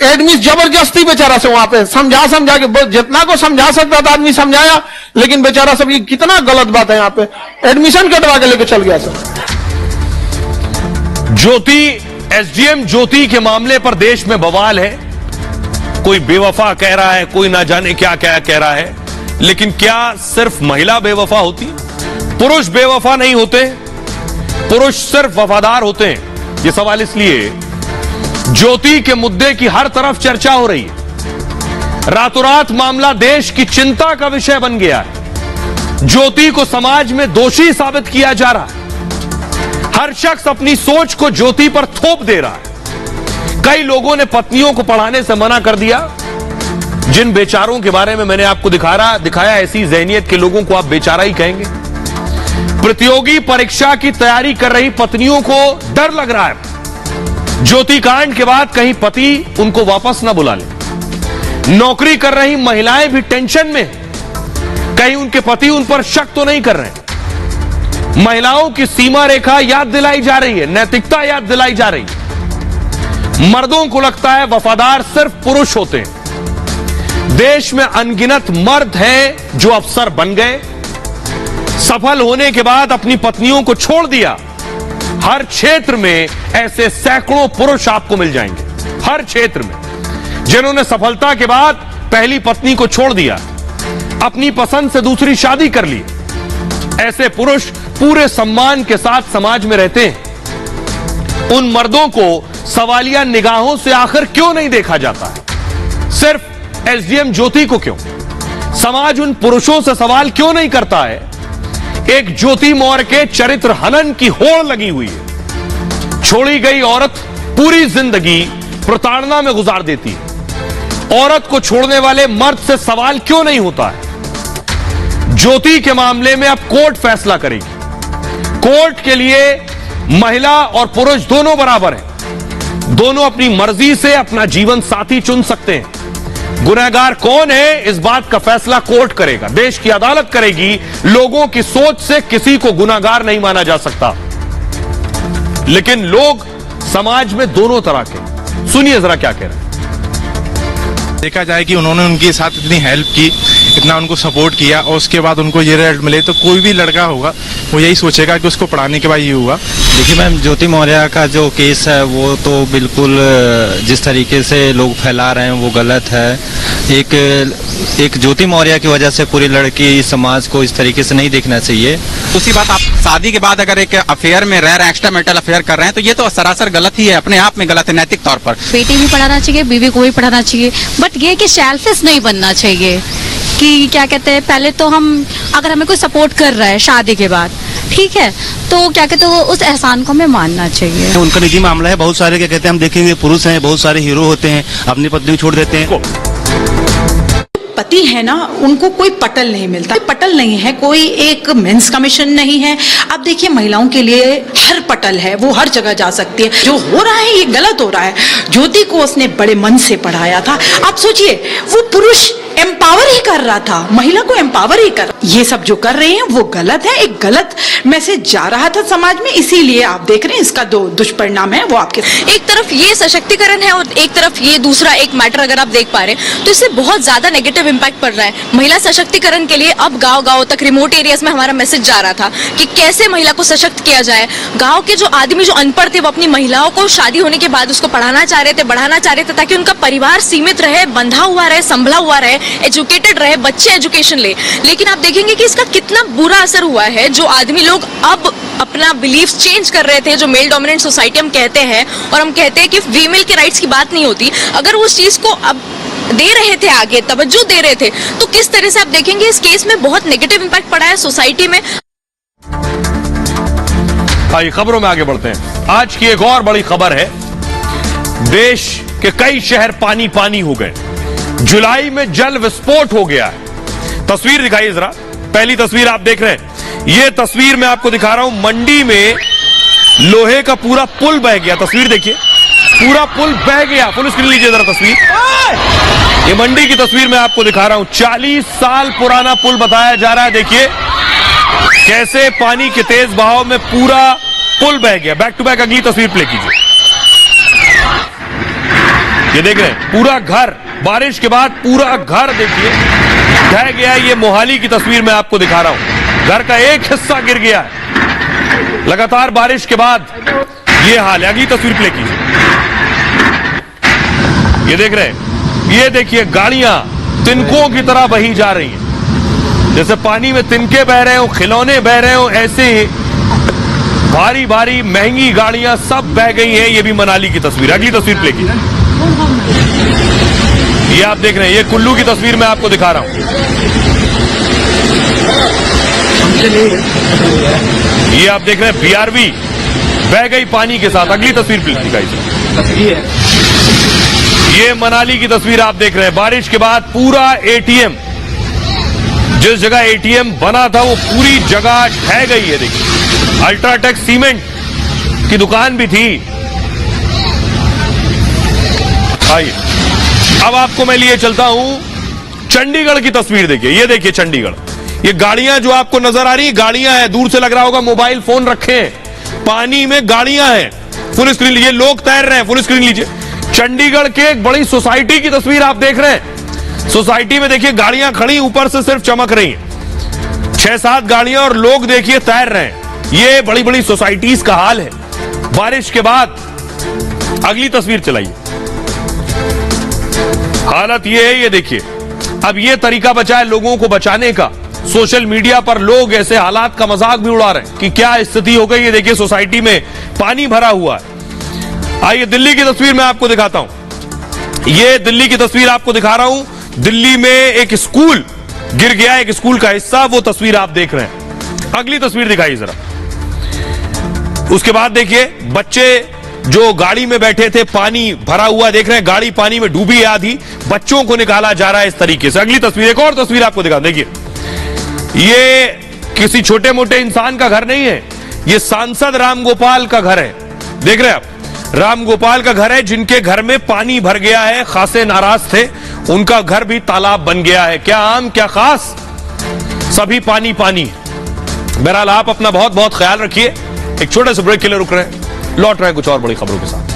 एडमिशन जबरदस्ती बेचारा से वहां पे समझा के जितना को समझा सकता था आदमी समझाया, लेकिन बेचारा सब ये कितना गलत बात है। यहाँ पे एडमिशन कटवा के लेके चल गया सब। ज्योति, एसडीएम ज्योति के मामले पर देश में बवाल है। कोई बेवफा कह रहा है, कोई ना जाने क्या क्या कह रहा है, लेकिन क्या सिर्फ महिला बेवफा होती? पुरुष बेवफा नहीं होते, पुरुष सिर्फ वफादार होते हैं। यह सवाल इसलिए ज्योति के मुद्दे की हर तरफ चर्चा हो रही है। रातों रात मामला देश की चिंता का विषय बन गया है। ज्योति को समाज में दोषी साबित किया जा रहा है। हर शख्स अपनी सोच को ज्योति पर थोप दे रहा है। कई लोगों ने पत्नियों को पढ़ाने से मना कर दिया। जिन बेचारों के बारे में मैंने आपको दिखाया, ऐसी ज़हनियत के लोगों को आप बेचारा ही कहेंगे। प्रतियोगी परीक्षा की तैयारी कर रही पत्नियों को डर लग रहा है ज्योति कांड के बाद कहीं पति उनको वापस ना बुला ले। नौकरी कर रही महिलाएं भी टेंशन में, कहीं उनके पति उन पर शक तो नहीं कर रहे। महिलाओं की सीमा रेखा याद दिलाई जा रही है, नैतिकता याद दिलाई जा रही है। मर्दों को लगता है वफादार सिर्फ पुरुष होते हैं। देश में अनगिनत मर्द हैं जो अफसर बन गए, सफल होने के बाद अपनी पत्नियों को छोड़ दिया। हर क्षेत्र में ऐसे सैकड़ों पुरुष आपको मिल जाएंगे, हर क्षेत्र में, जिन्होंने सफलता के बाद पहली पत्नी को छोड़ दिया, अपनी पसंद से दूसरी शादी कर ली। ऐसे पुरुष पूरे सम्मान के साथ समाज में रहते हैं। उन मर्दों को सवालिया निगाहों से आखिर क्यों नहीं देखा जाता है? सिर्फ एसडीएम ज्योति को क्यों? समाज उन पुरुषों से सवाल क्यों नहीं करता है? एक ज्योति मौर्य के चरित्र हनन की होड़ लगी हुई है। छोड़ी गई औरत पूरी जिंदगी प्रताड़ना में गुजार देती है। औरत को छोड़ने वाले मर्द से सवाल क्यों नहीं होता है? ज्योति के मामले में अब कोर्ट फैसला करेगी। कोर्ट के लिए महिला और पुरुष दोनों बराबर हैं। दोनों अपनी मर्जी से अपना जीवन साथी चुन सकते हैं। गुनहगार कौन है, इस बात का फैसला कोर्ट करेगा, देश की अदालत करेगी। लोगों की सोच से किसी को गुनहगार नहीं माना जा सकता। लेकिन लोग समाज में दोनों तरह के, सुनिए जरा क्या कह रहे हैं। देखा जाए कि उन्होंने उनके साथ इतनी हेल्प की, इतना उनको सपोर्ट किया, और उसके बाद उनको ये रिजल्ट मिले, तो कोई भी लड़का होगा वो यही सोचेगा कि उसको पढ़ाने के बाद ये हुआ। देखिए मैम, ज्योति मौर्य का जो केस है वो तो बिल्कुल जिस तरीके से लोग फैला रहे हैं वो गलत है। एक ज्योति मौर्य की वजह से पूरी लड़की समाज को इस तरीके से नहीं देखना चाहिए। दूसरी बात, आप शादी के बाद अगर एक अफेयर में रह रहे हैं, एक्स्ट्रा मैरिटल अफेयर कर रहे हैं, तो ये तो सरासर गलत ही है, अपने आप में गलत है नैतिक तौर पर। बेटी भी पढ़ाना चाहिए, बीवी को भी पढ़ाना चाहिए, बट ये कि सेल्फिश नहीं बनना चाहिए कि क्या कहते हैं, पहले तो हम अगर हमें कोई सपोर्ट कर रहा है शादी के बाद, ठीक है, तो क्या कहते हैं उस एहसान को हमें मानना चाहिए। उनका निजी मामला है। बहुत सारे क्या कहते हैं, हम देखेंगे पुरुष हैं, बहुत सारे हीरो होते हैं, अपनी पत्नी को छोड़ देते हैं। पति है ना, उनको कोई पटल नहीं मिलता, पटल नहीं है, कोई एक मेंस कमीशन नहीं है। अब देखिए महिलाओं के लिए हर पटल है, वो हर जगह जा सकती है। जो हो रहा है ये गलत हो रहा है। ज्योति को उसने बड़े मन से पढ़ाया था। आप सोचिए, वो पुरुष एम्पावर ही कर रहा था, महिला को एम्पावर ही कर, ये सब जो कर रहे हैं वो गलत है। एक गलत मैसेज जा रहा था समाज में, इसीलिए आप देख रहे हैं इसका दो दुष्परिणाम है वो आपके। एक तरफ ये सशक्तिकरण है और एक तरफ ये दूसरा एक मैटर अगर आप देख पा रहे हैं तो इससे बहुत ज्यादा नेगेटिव इम्पैक्ट पड़ रहा है। महिला सशक्तिकरण के लिए अब गांव-गांव तक, रिमोट एरियाज में हमारा मैसेज जा रहा था कि कैसे महिला को सशक्त किया जाए। गाँव के जो आदमी जो अनपढ़ थे वो अपनी महिलाओं को शादी होने के बाद उसको पढ़ाना चाह रहे थे, बढ़ाना चाह रहे थे, ताकि उनका परिवार सीमित रहे, बंधा हुआ रहे, संभला हुआ रहे, एजुकेटेड रहे, बच्चे एजुकेशन ले। लेकिन आप देखेंगे कि इसका कितना बुरा असर हुआ है। जो आदमी लोग अब अपना बिलीफ चेंज कर रहे थे, जो मेल डोमिनेंट सोसाइटी हम कहते हैं, और हम कहते हैं कि फीमेल के राइट्स की बात नहीं होती, अगर उस चीज को अब दे रहे थे, आगे तवज्जो दे रहे थे, तो किस तरह से आप देखेंगे इस केस में बहुत नेगेटिव इंपैक्ट पड़ा है सोसाइटी में। आइए खबरों में आगे बढ़ते हैं। आज की एक और बड़ी खबर है, देश के कई शहर पानी पानी हो गए। जुलाई में जल विस्फोट हो गया है। तस्वीर दिखाइए जरा, पहली तस्वीर आप देख रहे हैं। यह तस्वीर मैं आपको दिखा रहा हूं, मंडी में लोहे का पूरा पुल बह गया। तस्वीर देखिए, पूरा पुल बह गया। फुल स्क्रीन लीजिए जरा तस्वीर। ये मंडी की तस्वीर मैं आपको दिखा रहा हूं। 40 साल पुराना पुल बताया जा रहा है। देखिए कैसे पानी के तेज बहाव में पूरा पुल बह गया। बैक टू बैक अगली तस्वीर प्ले कीजिए। ये देख रहे हैं, पूरा घर, बारिश के बाद पूरा घर देखिए ढह गया। ये मोहाली की तस्वीर मैं आपको दिखा रहा हूं। घर का एक हिस्सा गिर गया है। लगातार बारिश के बाद ये हाल है। अगली तस्वीर प्ले कीजिए। ये देख रहे हैं, ये देखिए गाड़ियां तिनकों की तरह बही जा रही हैं। जैसे पानी में तिनके बह रहे हो, खिलौने बह रहे हो, ऐसे भारी भारी महंगी गाड़ियां सब बह गई हैं। ये भी मनाली की तस्वीर। अगली तस्वीर प्ले कीजिए। ये आप देख रहे हैं, ये कुल्लू की तस्वीर मैं आपको दिखा रहा हूं। ये आप देख रहे हैं, बीआरवी बह गई पानी के साथ। अगली तस्वीर प्लीज दिखाइए। ये मनाली की तस्वीर आप देख रहे हैं। बारिश के बाद पूरा एटीएम, जिस जगह एटीएम बना था वो पूरी जगह ढह गई है। देखिए अल्ट्राटेक सीमेंट की दुकान भी थी। आइए अब आपको मैं लिए चलता हूं चंडीगढ़ की तस्वीर। देखिए, ये देखिए चंडीगढ़, ये गाड़ियां जो आपको नजर आ रही है, गाड़ियां हैं, दूर से लग रहा होगा मोबाइल फोन रखे हैं, पानी में गाड़ियां हैं, फुल स्क्रीन लीजिए, लोग तैर रहे हैं, फुल स्क्रीन लीजिए। चंडीगढ़ के एक बड़ी सोसाइटी की तस्वीर आप देख रहे हैं। सोसाइटी में देखिए गाड़ियां खड़ी, ऊपर से सिर्फ चमक रही हैं, 6-7 गाड़ियां और लोग देखिए तैर रहे हैं। ये बड़ी बड़ी सोसाइटीज का हाल है बारिश के बाद। अगली तस्वीर चलाइए। हालत ये है, ये देखिए। अब ये तरीका बचा है लोगों को बचाने का। सोशल मीडिया पर लोग ऐसे हालात का मजाक भी उड़ा रहे हैं कि क्या स्थिति हो गई। ये देखिए सोसाइटी में पानी भरा हुआ है। आइए दिल्ली की तस्वीर मैं आपको दिखाता हूं। ये दिल्ली की तस्वीर आपको दिखा रहा हूं। दिल्ली में एक स्कूल गिर गया, एक स्कूल का हिस्सा, वो तस्वीर आप देख रहे हैं। अगली तस्वीर दिखाइए जरा। उसके बाद देखिए बच्चे जो गाड़ी में बैठे थे, पानी भरा हुआ देख रहे हैं, गाड़ी पानी में डूबी है आधी, बच्चों को निकाला जा रहा है इस तरीके से। अगली तस्वीर, एक और तस्वीर आपको दिखा, देखिए ये किसी छोटे मोटे इंसान का घर नहीं है, ये सांसद रामगोपाल का घर है। देख रहे हैं आप, रामगोपाल का घर है जिनके घर में पानी भर गया है, खासे नाराज थे, उनका घर भी तालाब बन गया है। क्या आम क्या खास, सभी पानी पानी। बहरहाल आप अपना बहुत बहुत ख्याल रखिए। एक छोटे से ब्रेक के लिए रुक रहे हैं, लौट रहे हैं कुछ और बड़ी खबरों के साथ।